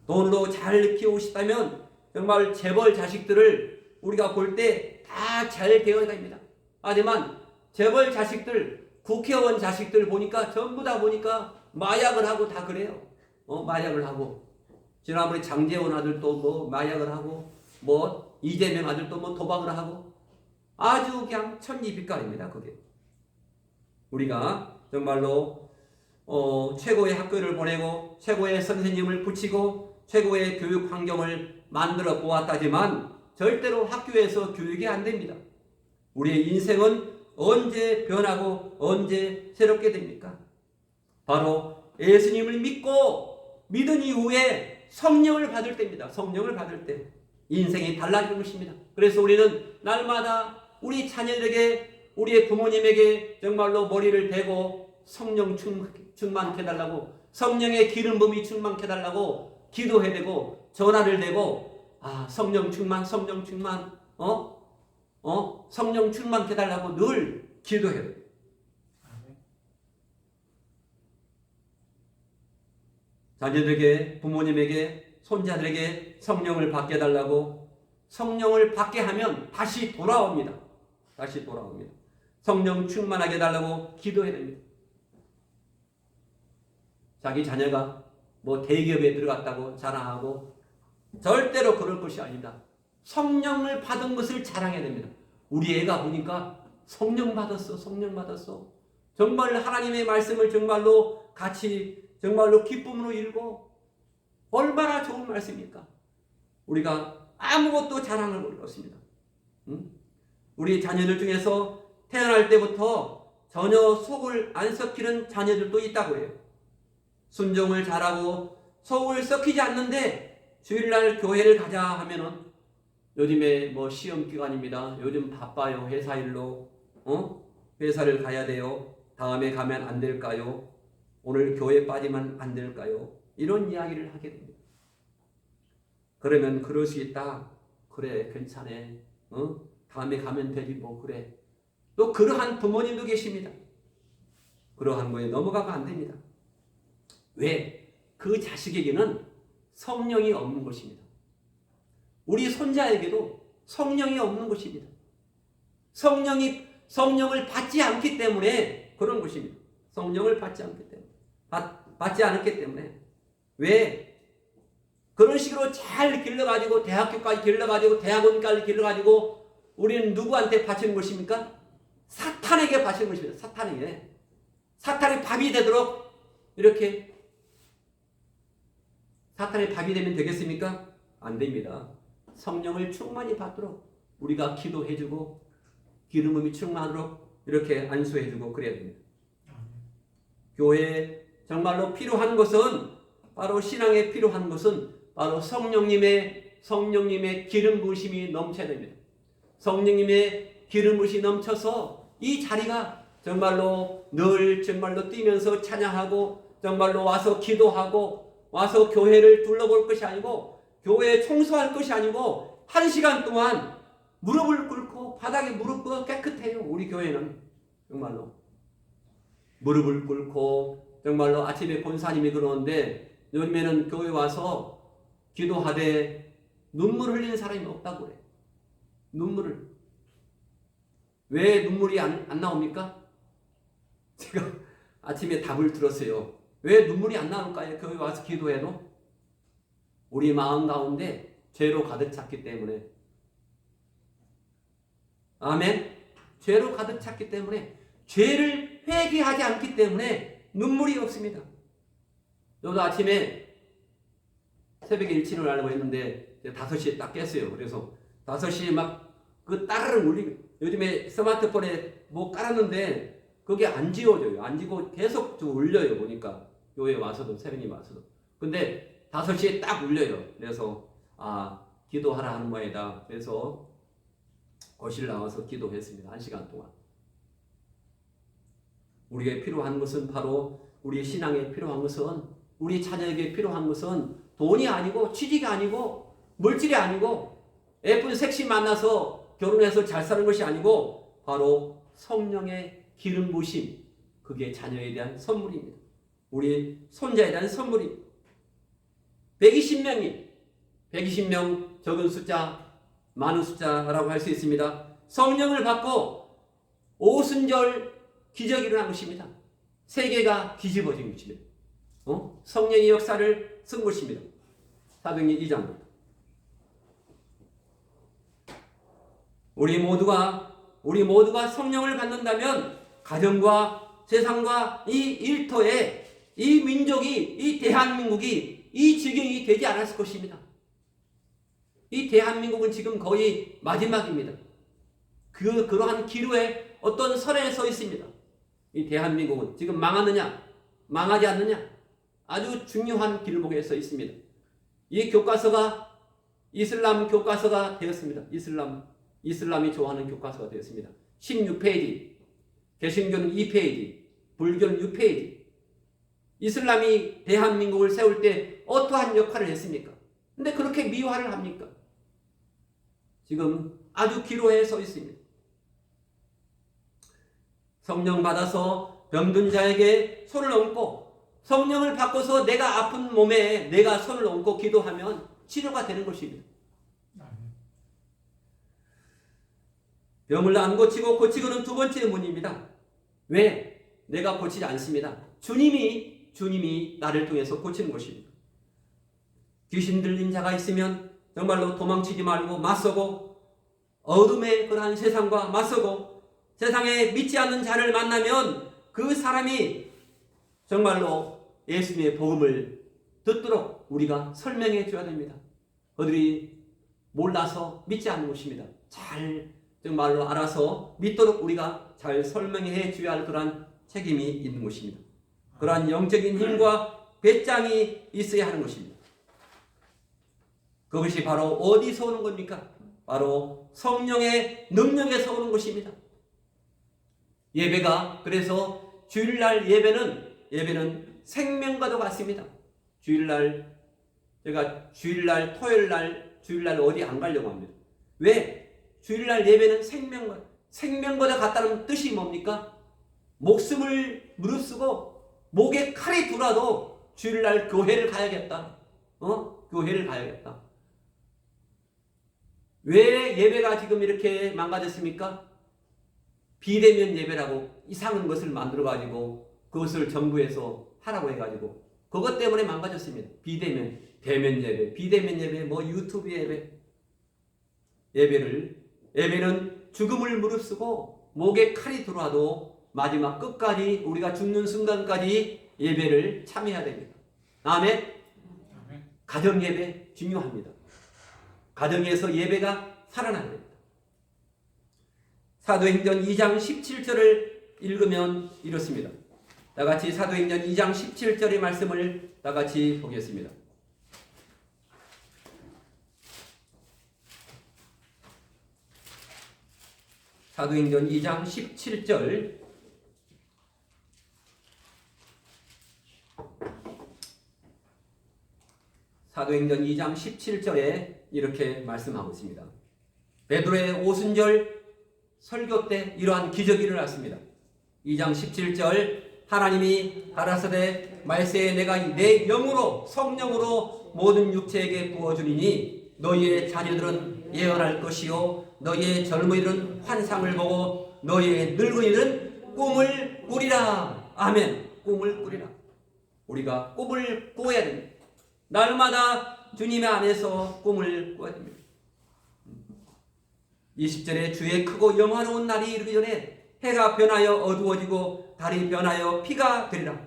돈으로 잘 키우고 싶다면 정말 재벌 자식들을 우리가 볼 때 다 잘 되어야 됩니다. 하지만 재벌 자식들, 국회의원 자식들 보니까 전부 다 보니까 마약을 하고 다 그래요. 마약을 하고, 지난번에 장제원 아들도 마약을 하고, 이재명 아들도 도박을 하고, 아주 그냥 천지빛깔입니다. 그게 우리가 정말로 최고의 학교를 보내고 최고의 선생님을 붙이고 최고의 교육 환경을 만들어 보았다지만 절대로 학교에서 교육이 안 됩니다. 우리의 인생은 언제 변하고 언제 새롭게 됩니까? 바로 예수님을 믿은 이후에 성령을 받을 때입니다. 성령을 받을 때 인생이 달라지는 것입니다. 그래서 우리는 날마다 우리 자녀들에게, 우리의 부모님에게 정말로 머리를 대고 성령 충만케 해달라고, 성령의 기름 부음이 충만케 해달라고 기도해야 되고, 전화를 대고 성령 충만 성령 충만케 해달라고 늘 기도해야 돼요. 자녀들에게, 부모님에게, 손자들에게 성령을 받게 해달라고, 성령을 받게 하면 다시 돌아옵니다. 성령 충만하게 해달라고 기도해야 됩니다. 자기 자녀가 대기업에 들어갔다고 자랑하고 절대로 그럴 것이 아니다. 성령을 받은 것을 자랑해야 됩니다. 우리 애가 보니까 성령 받았어. 성령 받았어. 정말 하나님의 말씀을 정말로 같이 정말로 기쁨으로 읽고 얼마나 좋은 말씀입니까? 우리가 아무것도 자랑할 것 없습니다. 우리 자녀들 중에서 태어날 때부터 전혀 속을 안 썩히는 자녀들도 있다고 해요. 순종을 잘하고 속을 썩히지 않는데 주일날 교회를 가자 하면은 요즘에 뭐 시험 기간입니다. 요즘 바빠요. 회사 일로. 회사를 가야 돼요. 다음에 가면 안 될까요? 오늘 교회 빠지면 안 될까요? 이런 이야기를 하게 됩니다. 그러면 그럴 수 있다. 그래, 괜찮아. 다음에 가면 되지 뭐 그래. 또 그러한 부모님도 계십니다. 그러한 거에 넘어가면 안 됩니다. 왜? 그 자식에게는 성령이 없는 것입니다. 우리 손자에게도 성령이 없는 것입니다. 성령을 받지 않기 때문에 그런 것입니다. 성령을 받지 않기 때문에. 받지 않았기 때문에. 왜? 그런 식으로 잘 길러가지고 대학교까지 길러가지고 대학원까지 길러가지고 우리는 누구한테 바치는 것입니까? 사탄에게 바치는 것입니다. 사탄에게. 사탄의 밥이 되도록 이렇게 사탄의 밥이 되면 되겠습니까? 안 됩니다. 성령을 충만히 받도록 우리가 기도해주고 기름음이 충만하도록 이렇게 안수해주고 그래야 됩니다. 교회에 정말로 필요한 것은 바로 신앙에 필요한 것은 바로 성령님의 기름 부으심이 넘쳐야 됩니다. 성령님의 기름 부으심이 넘쳐서 이 자리가 정말로 늘 정말로 뛰면서 찬양하고 정말로 와서 기도하고 와서 교회를 둘러볼 것이 아니고 교회에 청소할 것이 아니고 1시간 동안 무릎을 꿇고 바닥에 무릎 꿇고 깨끗해요. 우리 교회는 정말로 무릎을 꿇고 정말로 아침에 권사님이 그러는데 요즘에는 교회 와서 기도하되 눈물 흘리는 사람이 없다고 그래요. 눈물을. 왜 눈물이 안 나옵니까? 제가 아침에 답을 들었어요. 왜 눈물이 안 나올까요? 교회 와서 기도해도? 우리 마음 가운데 죄로 가득 찼기 때문에. 아멘. 죄로 가득 찼기 때문에 죄를 회개하지 않기 때문에 눈물이 없습니다. 저도 아침에 새벽에 일침을 하려고 했는데 5시에 딱 깼어요. 그래서 5시에 막 그 따르릉 울리고 요즘에 스마트폰에 뭐 깔았는데 그게 안 지워져요. 안 지고 계속 좀 울려요. 보니까 교회 와서도 새벽에 와서도. 근데 5시에 딱 울려요. 그래서 기도하라 하는 모양이다. 그래서 거실 나와서 기도했습니다. 1시간 동안. 우리에게 필요한 것은 바로 우리 신앙에 필요한 것은 우리 자녀에게 필요한 것은 돈이 아니고 취직이 아니고 물질이 아니고 예쁜 섹시 만나서 결혼해서 잘 사는 것이 아니고 바로 성령의 기름 부으심. 그게 자녀에 대한 선물입니다. 우리 손자에 대한 선물입니다. 120명 적은 숫자 많은 숫자라고 할 수 있습니다. 성령을 받고 오순절 기적이 일어난 것입니다. 세계가 뒤집어진 것입니다. 성령의 역사를 쓴 것입니다. 사도행전 2장입니다. 우리 모두가 성령을 받는다면 가정과 세상과 이 일터에 이 민족이 이 대한민국이 이 지경이 되지 않았을 것입니다. 이 대한민국은 지금 거의 마지막입니다. 그러한 기로에 어떤 선에 서 있습니다. 이 대한민국은 지금 망하느냐 망하지 않느냐 아주 중요한 길목에 서 있습니다. 이 교과서가 이슬람 교과서가 되었습니다. 이슬람이 좋아하는 교과서가 되었습니다. 16페이지, 개신교는 2페이지, 불교는 6페이지. 이슬람이 대한민국을 세울 때 어떠한 역할을 했습니까? 근데 그렇게 미화를 합니까? 지금 아주 기로에 서 있습니다. 성령 받아서 병든 자에게 손을 얹고 성령을 받고서 내가 아픈 몸에 내가 손을 얹고 기도하면 치료가 되는 것입니다. 병을 안 고치고 고치고는 두 번째 문입니다. 왜? 내가 고치지 않습니다. 주님이 나를 통해서 고치는 것입니다. 귀신 들린 자가 있으면 정말로 도망치지 말고 맞서고 어둠의 그러한 세상과 맞서고 세상에 믿지 않는 자를 만나면 그 사람이 정말로 예수님의 복음을 듣도록 우리가 설명해 줘야 됩니다. 그들이 몰라서 믿지 않는 것입니다. 잘 정말로 알아서 믿도록 우리가 잘 설명해 줘야 할 그러한 책임이 있는 것입니다. 그러한 영적인 힘과 배짱이 있어야 하는 것입니다. 그것이 바로 어디서 오는 겁니까? 바로 성령의 능력에서 오는 것입니다. 예배가 그래서 주일날 예배는 생명과도 같습니다. 주일날 제가 주일날 주일날 어디 안 가려고 합니다. 왜? 주일날 예배는 생명보다 같다는 뜻이 뭡니까? 목숨을 무릅쓰고 목에 칼이 들어도 주일날 교회를 가야겠다. 교회를 가야겠다. 왜 예배가 지금 이렇게 망가졌습니까? 비대면 예배라고 이상한 것을 만들어가지고 그것을 정부에서 하라고 해가지고 그것 때문에 망가졌습니다. 대면 예배, 비대면 예배, 유튜브 예배는 죽음을 무릅쓰고 목에 칼이 들어와도 마지막 끝까지 우리가 죽는 순간까지 예배를 참여해야 됩니다. 아멘. 가정 예배 중요합니다. 가정에서 예배가 살아나야 됩니다. 사도행전 2장 17절을 읽으면 이렇습니다. 다같이 사도행전 2장 17절의 말씀을 다같이 보겠습니다. 사도행전 2장 17절 사도행전 2장 17절에 이렇게 말씀하고 있습니다. 베드로의 오순절 설교 때 이러한 기적이 일어났습니다. 2장 17절 하나님이 가라사대 말세에 내가 내 영으로 성령으로 모든 육체에게 부어주리니 너희의 자녀들은 예언할 것이요 너희의 젊은이들은 환상을 보고 너희의 늙은이들은 꿈을 꾸리라. 아멘. 꿈을 꾸리라. 우리가 꿈을 꾸어야 됩니다. 날마다 주님의 안에서 꿈을 꾸어야 됩니다. 20절에 주의 크고 영화로운 날이 이르기 전에 해가 변하여 어두워지고 달이 변하여 피가 되리라.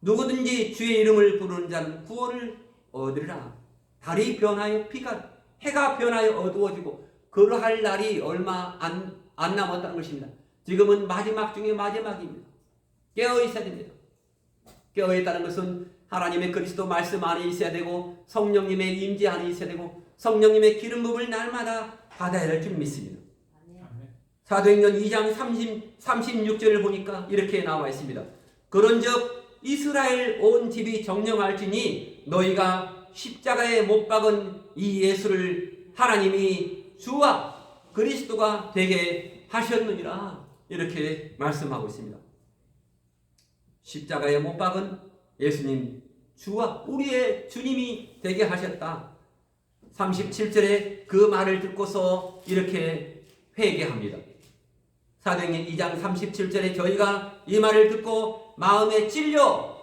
누구든지 주의 이름을 부르는 자는 구원을 얻으리라. 달이 변하여 해가 변하여 어두워지고 그러할 날이 얼마 안 남았다는 것입니다. 지금은 마지막 중에 마지막입니다. 깨어 있어야 됩니다. 깨어 있다는 것은 하나님의 그리스도 말씀 안에 있어야 되고 성령님의 임재 안에 있어야 되고 성령님의 기름 부음을 날마다 받아야 될 줄 믿습니다. 사도행전 2장 36절을 보니까 이렇게 나와 있습니다. 그런즉 이스라엘 온 집이 정령할지니 너희가 십자가에 못 박은 이 예수를 하나님이 주와 그리스도가 되게 하셨느니라. 이렇게 말씀하고 있습니다. 십자가에 못 박은 예수님 주와 우리의 주님이 되게 하셨다. 37절에 그 말을 듣고서 이렇게 회개합니다. 사도행전 2장 37절에 저희가 이 말을 듣고 마음에 찔려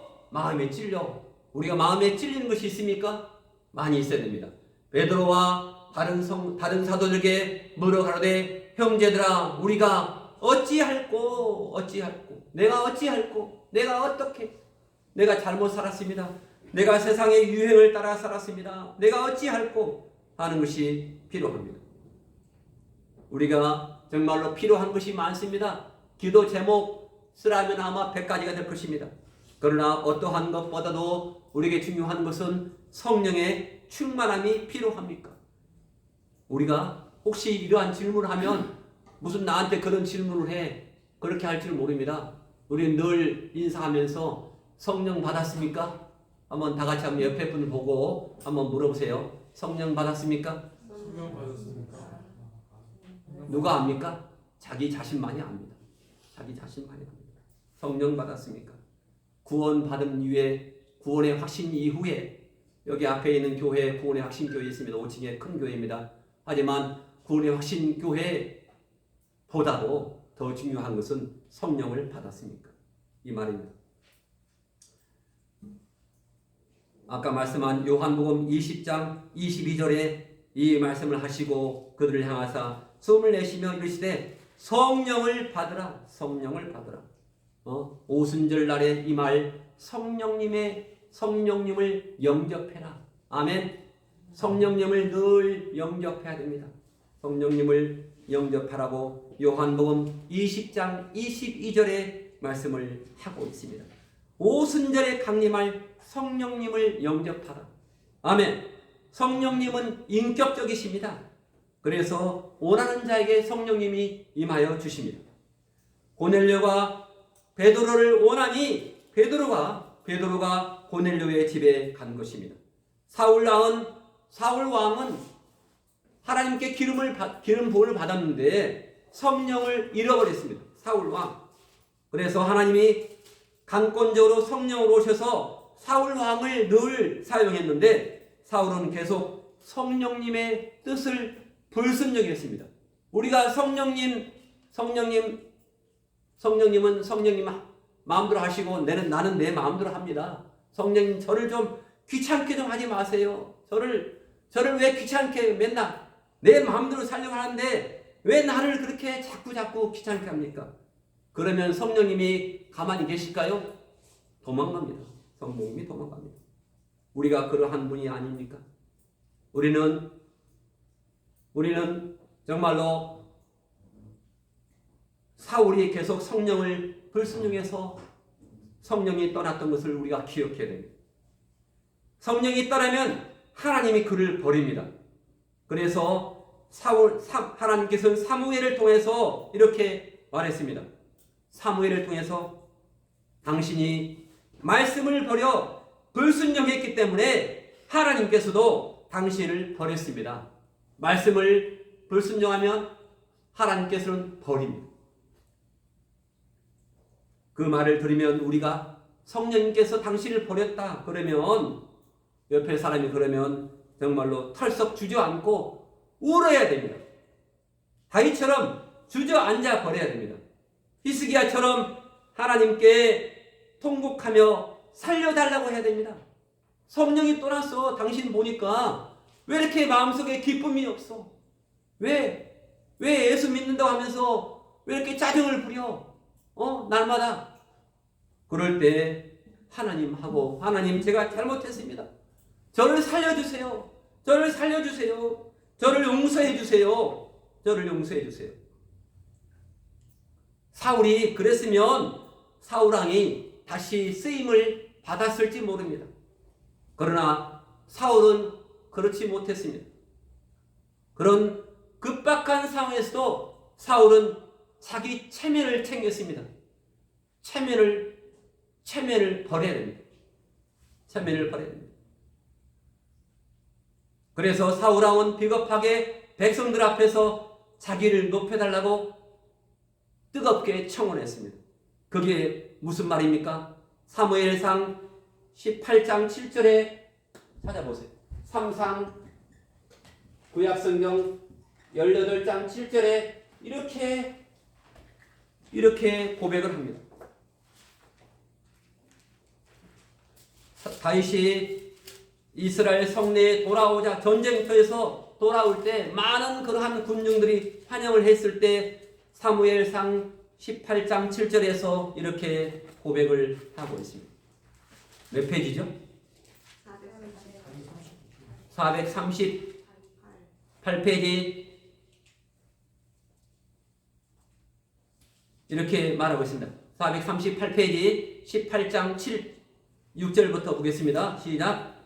우리가 마음에 찔리는 것이 있습니까? 많이 있어야 됩니다. 베드로와 다른 사도들에게 물어 가로되 형제들아 우리가 어찌할꼬 내가 어찌할꼬 내가 어떻게 내가 잘못 살았습니다. 내가 세상의 유행을 따라 살았습니다. 내가 어찌할꼬 하는 것이 필요합니다. 우리가 정말로 필요한 것이 많습니다. 기도 제목 쓰라면 아마 100가지가 될 것입니다. 그러나 어떠한 것보다도 우리에게 중요한 것은 성령의 충만함이 필요합니까? 우리가 혹시 이러한 질문을 하면 무슨 나한테 그런 질문을 해 그렇게 할 줄 모릅니다. 우리는 늘 인사하면서 성령 받았습니까? 한번 다 같이 한번 옆에 분을 보고 한번 물어보세요. 성령 받았습니까? 성령 받았습니까? 누가 압니까? 자기 자신만이 압니다. 자기 자신만이 압니다. 성령 받았습니까? 구원 받은 이후에 구원의 확신 이후에 여기 앞에 있는 교회 구원의 확신 교회 있습니다. 5층에 큰 교회입니다. 하지만 구원의 확신 교회보다도 더 중요한 것은 성령을 받았습니까? 이 말입니다. 아까 말씀한 요한복음 20장 22절에 이 말씀을 하시고 그들을 향하사 숨을 내쉬며 이르시되 성령을 받으라. 성령을 받으라. 오순절 날에 이 말 성령님을 영접해라. 아멘. 성령님을 늘 영접해야 됩니다. 성령님을 영접하라고 요한복음 20장 22절에 말씀을 하고 있습니다. 오순절에 강림할 성령님을 영접하라. 아멘. 성령님은 인격적이십니다. 그래서 원하는 자에게 성령님이 임하여 주십니다. 고넬료가 베드로를 원하니 베드로가 고넬료의 집에 간 것입니다. 사울 왕은 하나님께 기름 부음을 받았는데 성령을 잃어버렸습니다. 사울 왕. 그래서 하나님이 강권적으로 성령으로 오셔서 사울 왕을 늘 사용했는데 사울은 계속 성령님의 뜻을 불순종했습니다. 우리가 성령님은 성령님 마음대로 하시고 나는 내 마음대로 합니다. 성령님 저를 좀 귀찮게 좀 하지 마세요. 저를 왜 귀찮게 맨날 내 마음대로 살려고 하는데 왜 나를 그렇게 자꾸 귀찮게 합니까? 그러면 성령님이 가만히 계실까요? 도망갑니다. 성령님이 도망갑니다. 우리가 그러한 분이 아닙니까? 우리는 정말로 사울이 계속 성령을 불순종해서 성령이 떠났던 것을 우리가 기억해야 됩니다. 성령이 떠나면 하나님이 그를 버립니다. 그래서 하나님께서는 사무엘을 통해서 이렇게 말했습니다. 사무엘을 통해서 당신이 말씀을 버려 불순종했기 때문에 하나님께서도 당신을 버렸습니다. 말씀을 불순종하면 하나님께서는 버립니다. 그 말을 들으면 우리가 성령님께서 당신을 버렸다 그러면 옆에 사람이 그러면 정말로 털썩 주저앉고 울어야 됩니다. 다윗처럼 주저앉아 버려야 됩니다. 히스기야처럼 하나님께 통곡하며 살려달라고 해야 됩니다. 성령이 떠났어. 당신 보니까 왜 이렇게 마음속에 기쁨이 없어? 왜 예수 믿는다고 하면서 왜 이렇게 짜증을 부려? 날마다. 그럴 때 하나님 제가 잘못했습니다. 저를 살려주세요. 저를 용서해주세요. 사울이 그랬으면 사울 왕이 다시 쓰임을 받았을지 모릅니다. 그러나 사울은 그렇지 못했습니다. 그런 급박한 상황에서도 사울은 자기 체면을 챙겼습니다. 체면을 버려야 됩니다. 그래서 사울 왕은 비겁하게 백성들 앞에서 자기를 높여달라고 뜨겁게 청원했습니다. 그게 무슨 말입니까? 사무엘상 18장 7절에 찾아보세요. 3상 구약성경 18장 7절에 이렇게 고백을 합니다. 다윗이 이스라엘 성내에 돌아오자 전쟁터에서 돌아올 때 많은 그러한 군중들이 환영을 했을 때 사무엘상 18장 7절에서 이렇게 고백을 하고 있습니다. 몇 페이지죠? 438페이지 이렇게 말하고 있습니다. 438페이지 18장 6절부터 보겠습니다. 시작.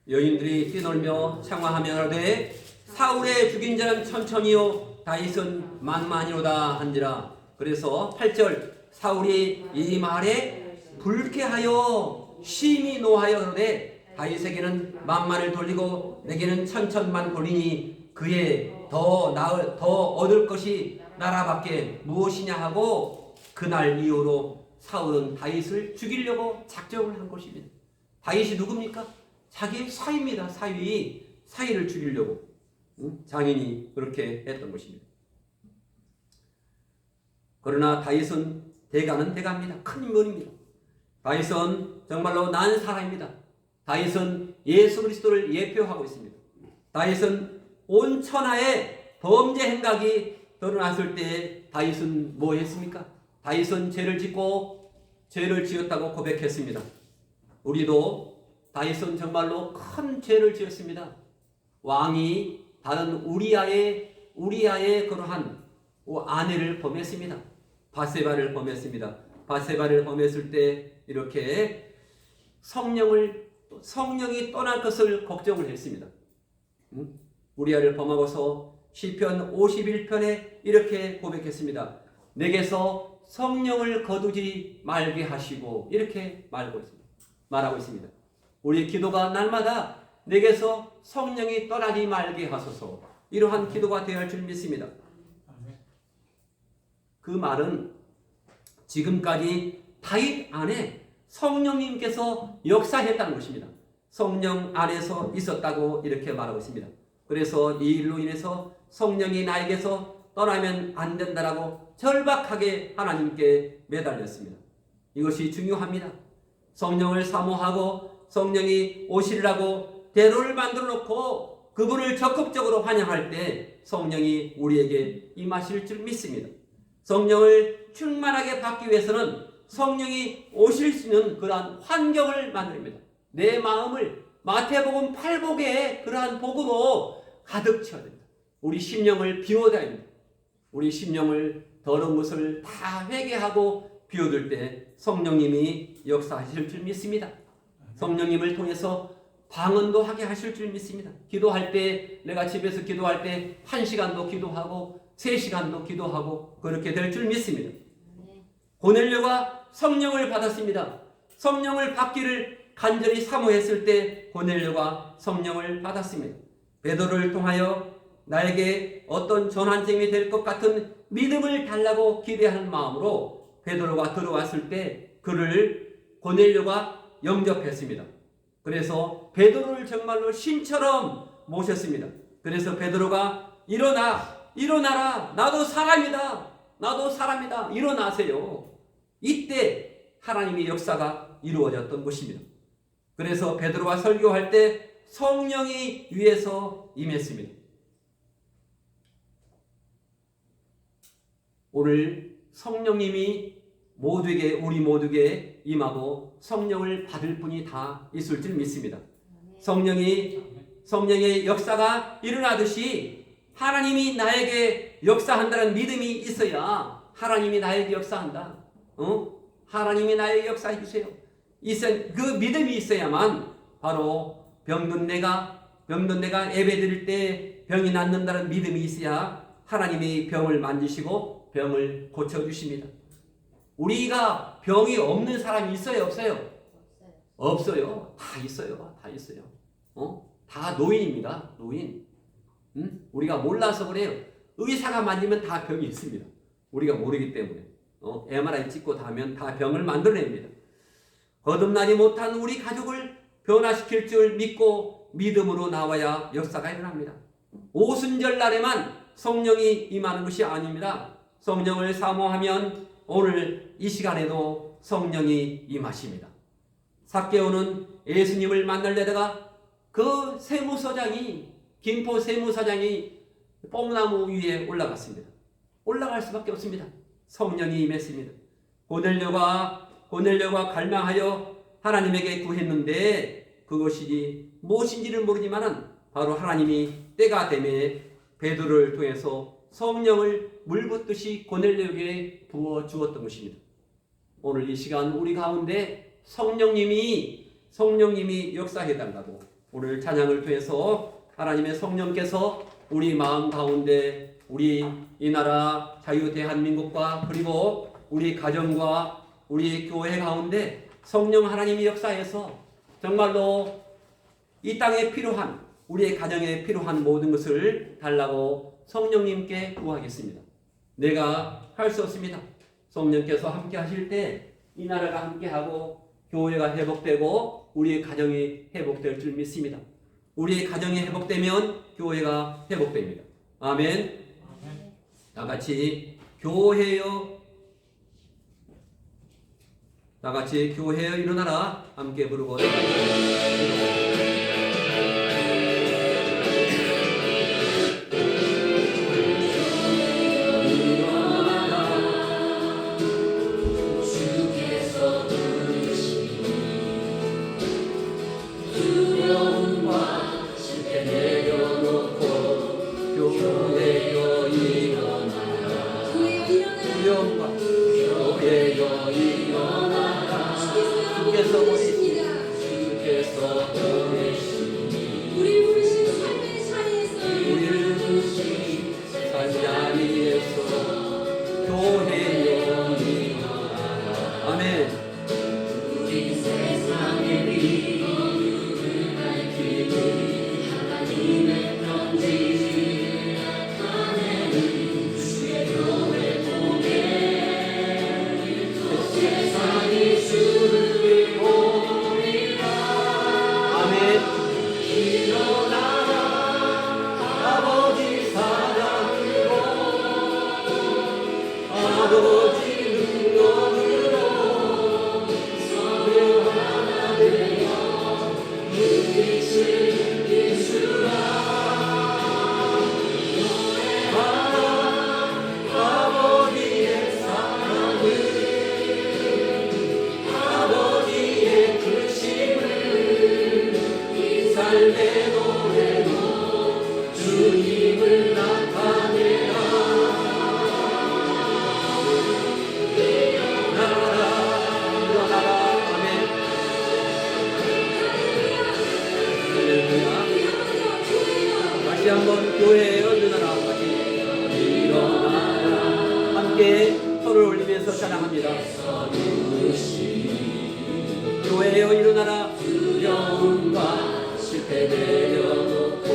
여인들이 뛰놀며 창화하며 하되 사울의 죽인 자는 천천히요 다윗은 만만이로다 한지라. 그래서 8절 사울이 이 말에 불쾌하여 심히 노하여 그러되 다윗에게는 만만을 돌리고 내게는 천천만 돌리니 그에 더 얻을 것이 나라밖에 무엇이냐 하고 그날 이후로 사울은 다윗을 죽이려고 작정을 한 것입니다. 다윗이 누굽니까? 자기의 사위입니다. 사위를 죽이려고 장인이 그렇게 했던 것입니다. 그러나 다윗은 대가는 대가입니다. 큰 인물입니다. 다윗은 정말로 난 사람입니다. 다윗은 예수 그리스도를 예표하고 있습니다. 다윗은 온 천하에 범죄 행각이 드러났을 때 다윗은 뭐 했습니까? 다윗은 죄를 짓고 죄를 지었다고 고백했습니다. 우리도 다윗은 정말로 큰 죄를 지었습니다. 왕이 다른 우리아의 그러한 아내를 범했습니다. 바세바를 범했습니다. 바세바를 범했을 때 이렇게 성령이 떠날 것을 걱정을 했습니다. 우리아를 범하고서 시편 51편에 이렇게 고백했습니다. 내게서 성령을 거두지 말게 하시고 이렇게 말하고 있습니다. 우리 기도가 날마다 내게서 성령이 떠나지 말게 하소서, 이러한 기도가 되어야 할 줄 믿습니다. 그 말은 지금까지 다윗 안에 성령님께서 역사했다는 것입니다. 성령 안에서 있었다고 이렇게 말하고 있습니다. 그래서 이 일로 인해서 성령이 나에게서 떠나면 안 된다라고 절박하게 하나님께 매달렸습니다. 이것이 중요합니다. 성령을 사모하고 성령이 오시리라고 대로를 만들어 놓고 그분을 적극적으로 환영할 때 성령이 우리에게 임하실 줄 믿습니다. 성령을 충만하게 받기 위해서는 성령이 오실 수 있는 그러한 환경을 만듭니다. 내 마음을 마태복음 8복의 그러한 복으로 가득 채워야 됩니다. 우리 심령을 비워야 됩니다. 우리 심령을 더러운 것을 다 회개하고 비워둘 때 성령님이 역사하실 줄 믿습니다. 성령님을 통해서 방언도 하게 하실 줄 믿습니다. 기도할 때, 내가 집에서 기도할 때 1시간도 기도하고 3시간도 기도하고 그렇게 될 줄 믿습니다. 고넬료가 성령을 받았습니다. 성령을 받기를 간절히 사모했을 때 고넬료가 성령을 받았습니다. 베드로를 통하여 나에게 어떤 전환점이 될 것 같은 믿음을 달라고 기대하는 마음으로 베드로가 들어왔을 때 그를 고넬료가 영접했습니다. 그래서 베드로를 정말로 신처럼 모셨습니다. 그래서 베드로가 일어나라, 나도 사람이다, 일어나세요. 이때 하나님의 역사가 이루어졌던 것입니다. 그래서 베드로가 설교할 때 성령이 위에서 임했습니다. 오늘 성령님이 우리 모두에게 임하고 성령을 받을 분이 다 있을 줄 믿습니다. 성령의 역사가 일어나듯이 하나님이 나에게 역사한다는 믿음이 있어야 하나님이 나에게 역사한다. 하나님이 나에게 역사해 주세요. 그 믿음이 있어야만 바로 병든 내가 예배드릴 때 병이 낫는다는 믿음이 있어야 하나님이 병을 만지시고 병을 고쳐주십니다. 우리가 병이 없는 사람이 있어요, 없어요? 없어요. 다 있어요. 다 노인입니다. 노인. 우리가 몰라서 그래요. 의사가 만지면 다 병이 있습니다. 우리가 모르기 때문에. MRI 찍고 다면 다 병을 만들어냅니다. 거듭나지 못한 우리 가족을 변화시킬 줄 믿고 믿음으로 나와야 역사가 일어납니다. 오순절 날에만 성령이 임하는 것이 아닙니다. 성령을 사모하면 오늘 이 시간에도 성령이 임하십니다. 삭개오는 예수님을 만나려다가 그 김포 세무서장이 뽕나무 위에 올라갔습니다. 올라갈 수밖에 없습니다. 성령이 임했습니다. 고넬료가 갈망하여 하나님에게 구했는데 그것이 무엇인지는 모르지만 바로 하나님이 때가 되매 베드로를 통해서 성령을 물붓듯이 고넬료에게 부어 주었던 것입니다. 오늘 이 시간 우리 가운데 성령님이 역사해 달라고 오늘 찬양을 통해서 하나님의 성령께서 우리 마음 가운데 우리 이 나라 자유 대한민국과 그리고 우리 가정과 우리 교회 가운데 성령 하나님이 역사해서 정말로 이 땅에 필요한 우리의 가정에 필요한 모든 것을 달라고 성령님께 구하겠습니다. 내가 할 수 없습니다. 성령께서 함께 하실 때 이 나라가 함께하고 교회가 회복되고 우리의 가정이 회복될 줄 믿습니다. 우리의 가정이 회복되면 교회가 회복됩니다. 아멘. 다 같이 교회여 다 같이 교회여 일어나라 함께 부르고 다시 한번 교회여 일어나라 함께 손을 올리면서 찬양합니다. 교회여 일어나라 두려움과 실패 내려놓고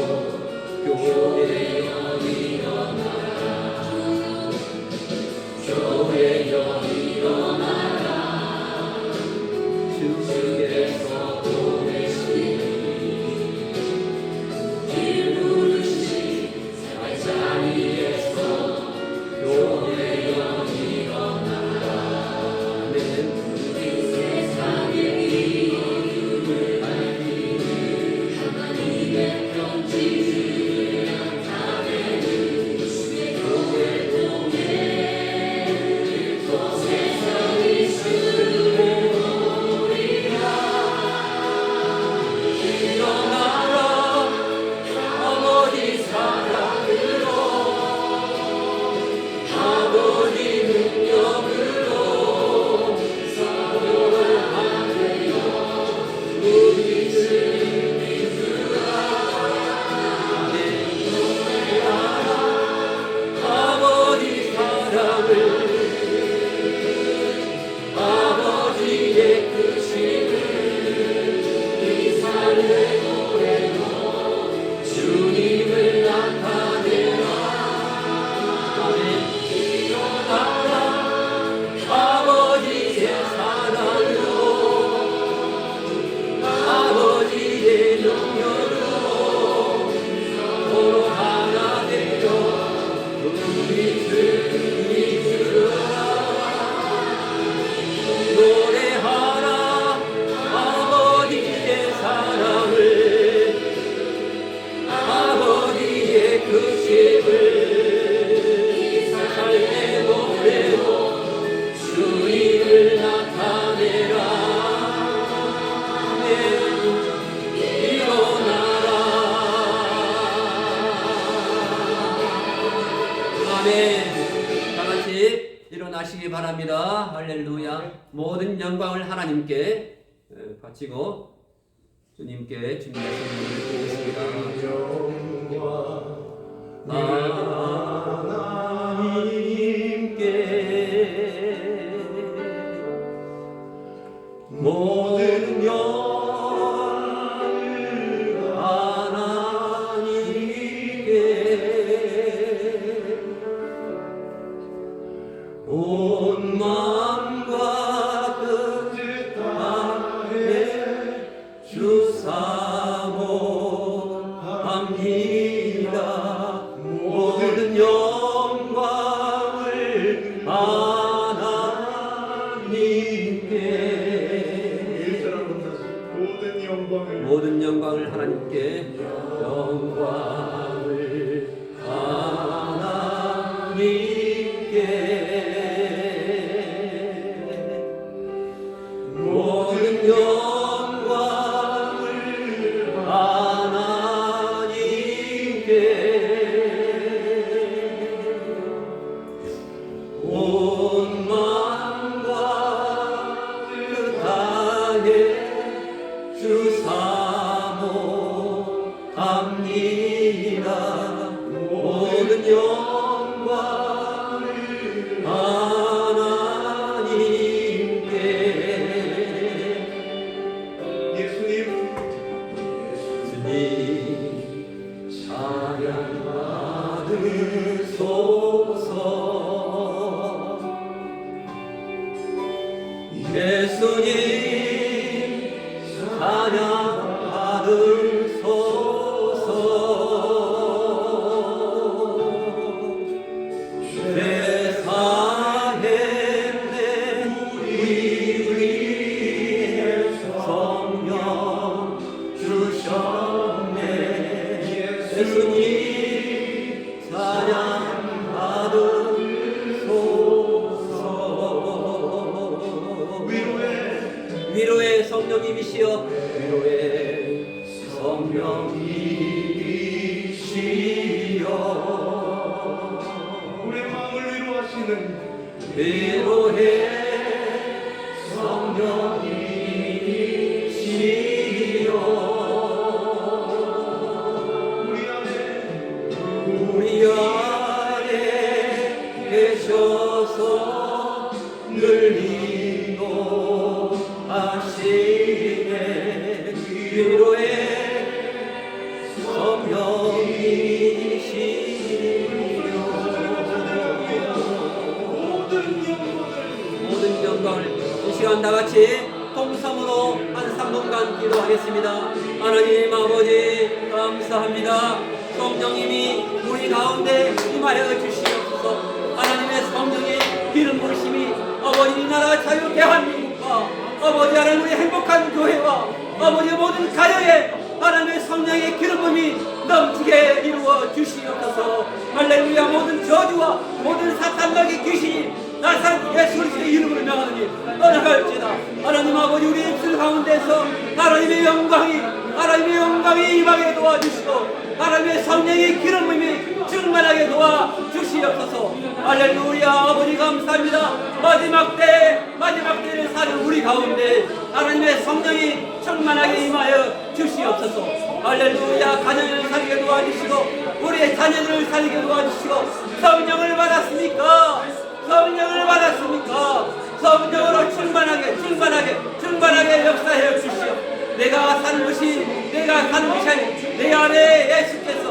교회여 일어나라 교회여 일어나라 주께서 보내신 길 부르신 생활 자리에서 교회여 일어나라 아멘. 일어나시기 바랍니다. 할렐루야. 모든 영광을 하나님께 바치고 주님께 주님의 손을 드리겠습니다. 하나님께 모든 영광을 하나님께 온 마음과 뜻 다해 주 사모합니다. 모든 영광을 하나님께 모든 영광을 하나님께 영광을 하나님께 모든 영광을 하나님께 온 만과 그 땅에 주 사모합니다. 모든 영광을 하나님께 예수님 찬양 받으소서. 예수님 찬양 받으소서. 세상에 내 우리 위에 성령 주셨네. 예수님 찬양 받으소서. 위로의 성령님이시여 위로의 성령님이시여 우리의 마음을 위로하시는 위로의 성령님이시여 우리 안에 계셔서 늘 인도하시네. 위로의 성령님이시여 모든 영광을 이 시간 다같이 통성으로 한 3분간 기도하겠습니다. 하나님 아버지 감사합니다. 성령님이 우리 가운데 임하여 주시옵소서. 하나님의 성령의 기름 부으심이 아버지 이 나라 자유 대한민국과 아버지 하나님 우리 행복한 교회와 아버지 모든 가정에 하나님의 성령의 기름 부음이 넘치게 이루어 주시옵소서. 할렐루야. 모든 저주와 모든 사탄마귀 귀신이 나산 예수 그리스도의 이름으로 명하노니 떠나갈지다. 하나님 아버지 우리 입술 가운데서 하나님의 영광이 임하게 도와주시고 하나님의 성령의 기름 부음이 충만하게 도와주시옵소서. 할렐루야. 아버지 감사합니다. 마지막 때를 사는 우리 가운데 하나님의 성령이 충만하게 임하여 주시옵소서. 할렐루야. 가정을 살게 도와주시고 우리의 자녀들을 살게 도와주시고 성령을 받았습니까? 성령으로 충만하게 역사해 주시오. 내가 사는 것이 아니라 내 안에 예수께서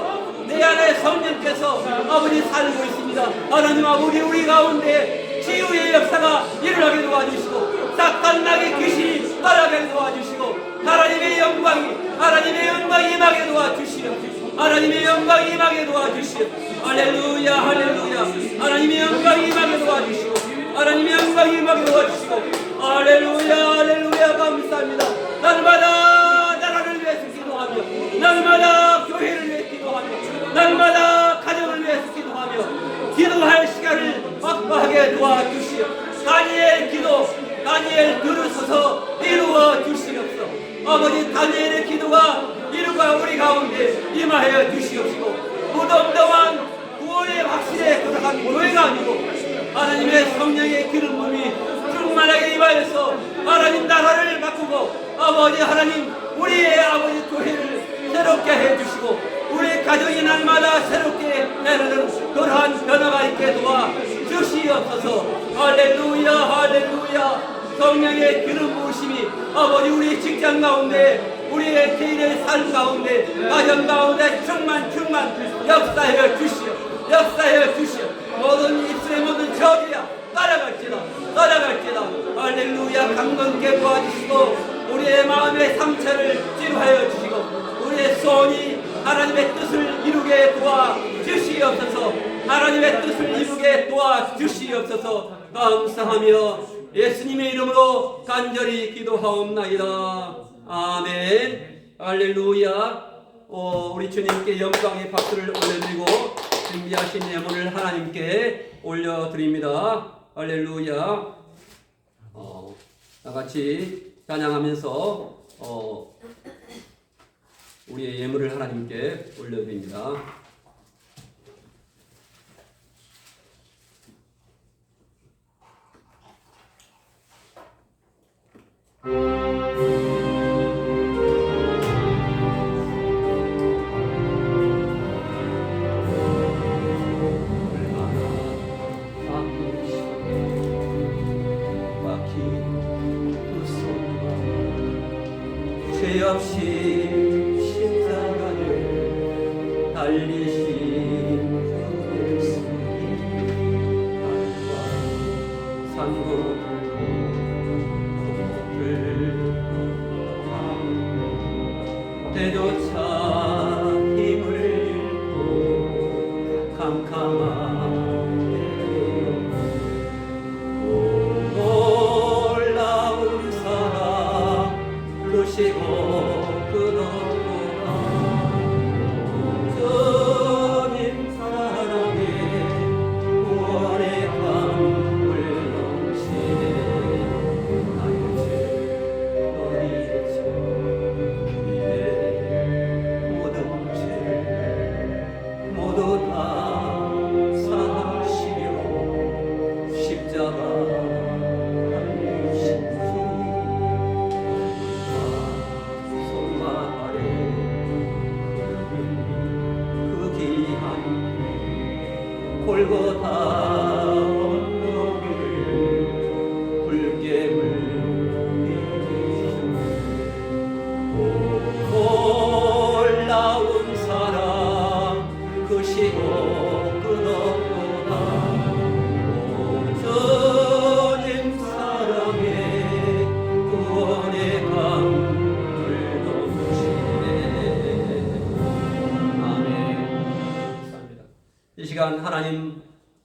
내 안에 성령께서 아버지 살고 있습니다. 하나님 아버지 우리 가운데 치유의 역사가 일어나게 도와주시고撒旦 나의 귀신이 떠나게 도와주시고 하나님의 영광이 임하게 도와주시오. 하나님의 영광이 임하게 도와주시오. 할렐루야. 하나님의 영광이 임하게 도와주시고 할렐루야. 감사합니다. 날마다 나라를 위해서 기도하며 날마다 교회를 위해서 기도하며 날마다 가정을 위해서 기도하며 기도할 시간을 확보하게 도와주시오. 다니엘 글을 써서 이루어 주시옵소서. 아버지 다니엘의 기도가 이루가 우리 가운데 임하여 주시옵시고 무덤덤한 구원의 확신에 도착한 교회가 아니고 하나님의 성령의 기름 부음이 충만하게 임하여서 하나님 나라를 바꾸고 아버지 하나님 우리의 아버지 교회를 새롭게 해주시고 우리 가정이 날마다 새롭게 되는 그러한 변화가 있게 도와주시옵소서. 할렐루야. 성령의 기름 부으심이 아버지 우리 직장 가운데 우리의 개인의 삶 가운데 가정 가운데 충만 역사하여 주시오. 모든 입술의 모든 저주야 따라갈지다. 할렐루야. 강건케 도와주시고 우리의 마음의 상처를 치료하여 주시고 우리의 소원이 하나님의 뜻을 이루게 도와주시옵소서. 감사하며 예수님의 이름으로 간절히 기도하옵나이다. 아멘. 할렐루야. 우리 주님께 영광의 박수를 올려드리고 준비하신 예물을 하나님께 올려드립니다. 할렐루야. 다같이 찬양하면서 우리의 예물을 하나님께 올려드립니다. 죄 없이 십자가를 달리신 예수님, 달과 산고를 때조차 힘을 잃고 캄캄한 놀라운 사랑 그시고 끊었구나. 주님 사랑에 구원의 강물 넘치네. 나의 죄 너희의 죄 우리의 모든 죄를 모두 다 사하시려 십자가 달리신 손과 발에 그 귀한 골고다 언덕을 붉게 놀라운 사랑 그시고 끊었구나. 오 주님 사랑에 구원의 강물 넘치네. 아멘. 감사합니다. 이 시간 하나님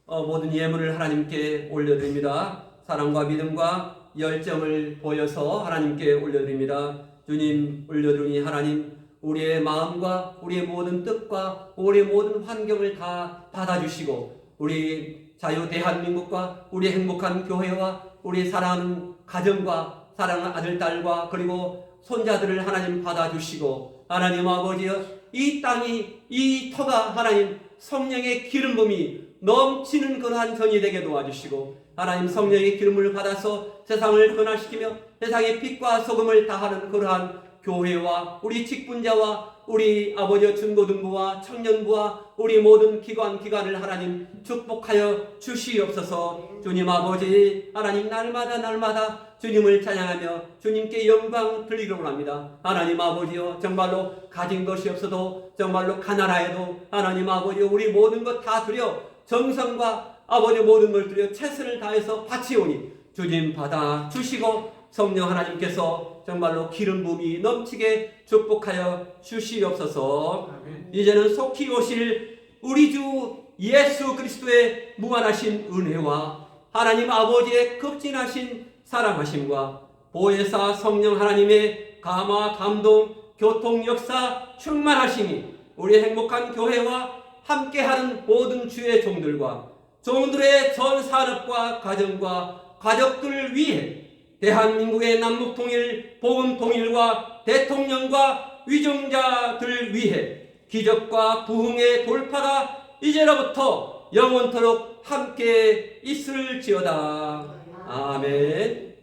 모든 예물을 하나님께 올려드립니다. 사랑과 믿음과 열정을 보여서 하나님께 올려드립니다. 주님 올려드리니 하나님 우리의 마음과 우리의 모든 뜻과 우리의 모든 환경을 다 받아주시고 우리 자유 대한민국과 우리 행복한 교회와 우리 사랑하는 가정과 사랑하는 아들 딸과 그리고 손자들을 하나님 받아주시고 하나님 아버지여 이 땅이 이 터가 하나님 성령의 기름 부음이 넘치는 그러한 전이 되게 도와주시고 하나님 성령의 기름을 받아서 세상을 변화시키며 세상의 빛과 소금을 다하는 그러한 교회와 우리 직분자와 우리 아버지 중고등부와 청년부와 우리 모든 기관을 하나님 축복하여 주시옵소서. 주님 아버지 하나님 날마다 주님을 찬양하며 주님께 영광 돌리기를 원합니다. 하나님 아버지여 정말로 가진 것이 없어도 정말로 가난하여도 하나님 아버지 우리 모든 것 다 드려 정성과 아버지 모든 걸 드려 최선을 다해서 바치오니 주님 받아 주시고 성령 하나님께서 정말로 기름 부음이 넘치게 축복하여 주시옵소서. 이제는 속히 오실 우리 주 예수 그리스도의 무한하신 은혜와 하나님 아버지의 극진하신 사랑하심과 보혜사 성령 하나님의 감화 감동 교통 역사 충만하심이 우리 행복한 교회와 함께하는 모든 주의 종들과 종들의 전 산업과 가정과 가족들을 위해 대한민국의 남북 통일, 복음 통일과 대통령과 위정자들을 위해 기적과 부흥의 돌파가 이제로부터 영원토록 함께 있을지어다. 아멘.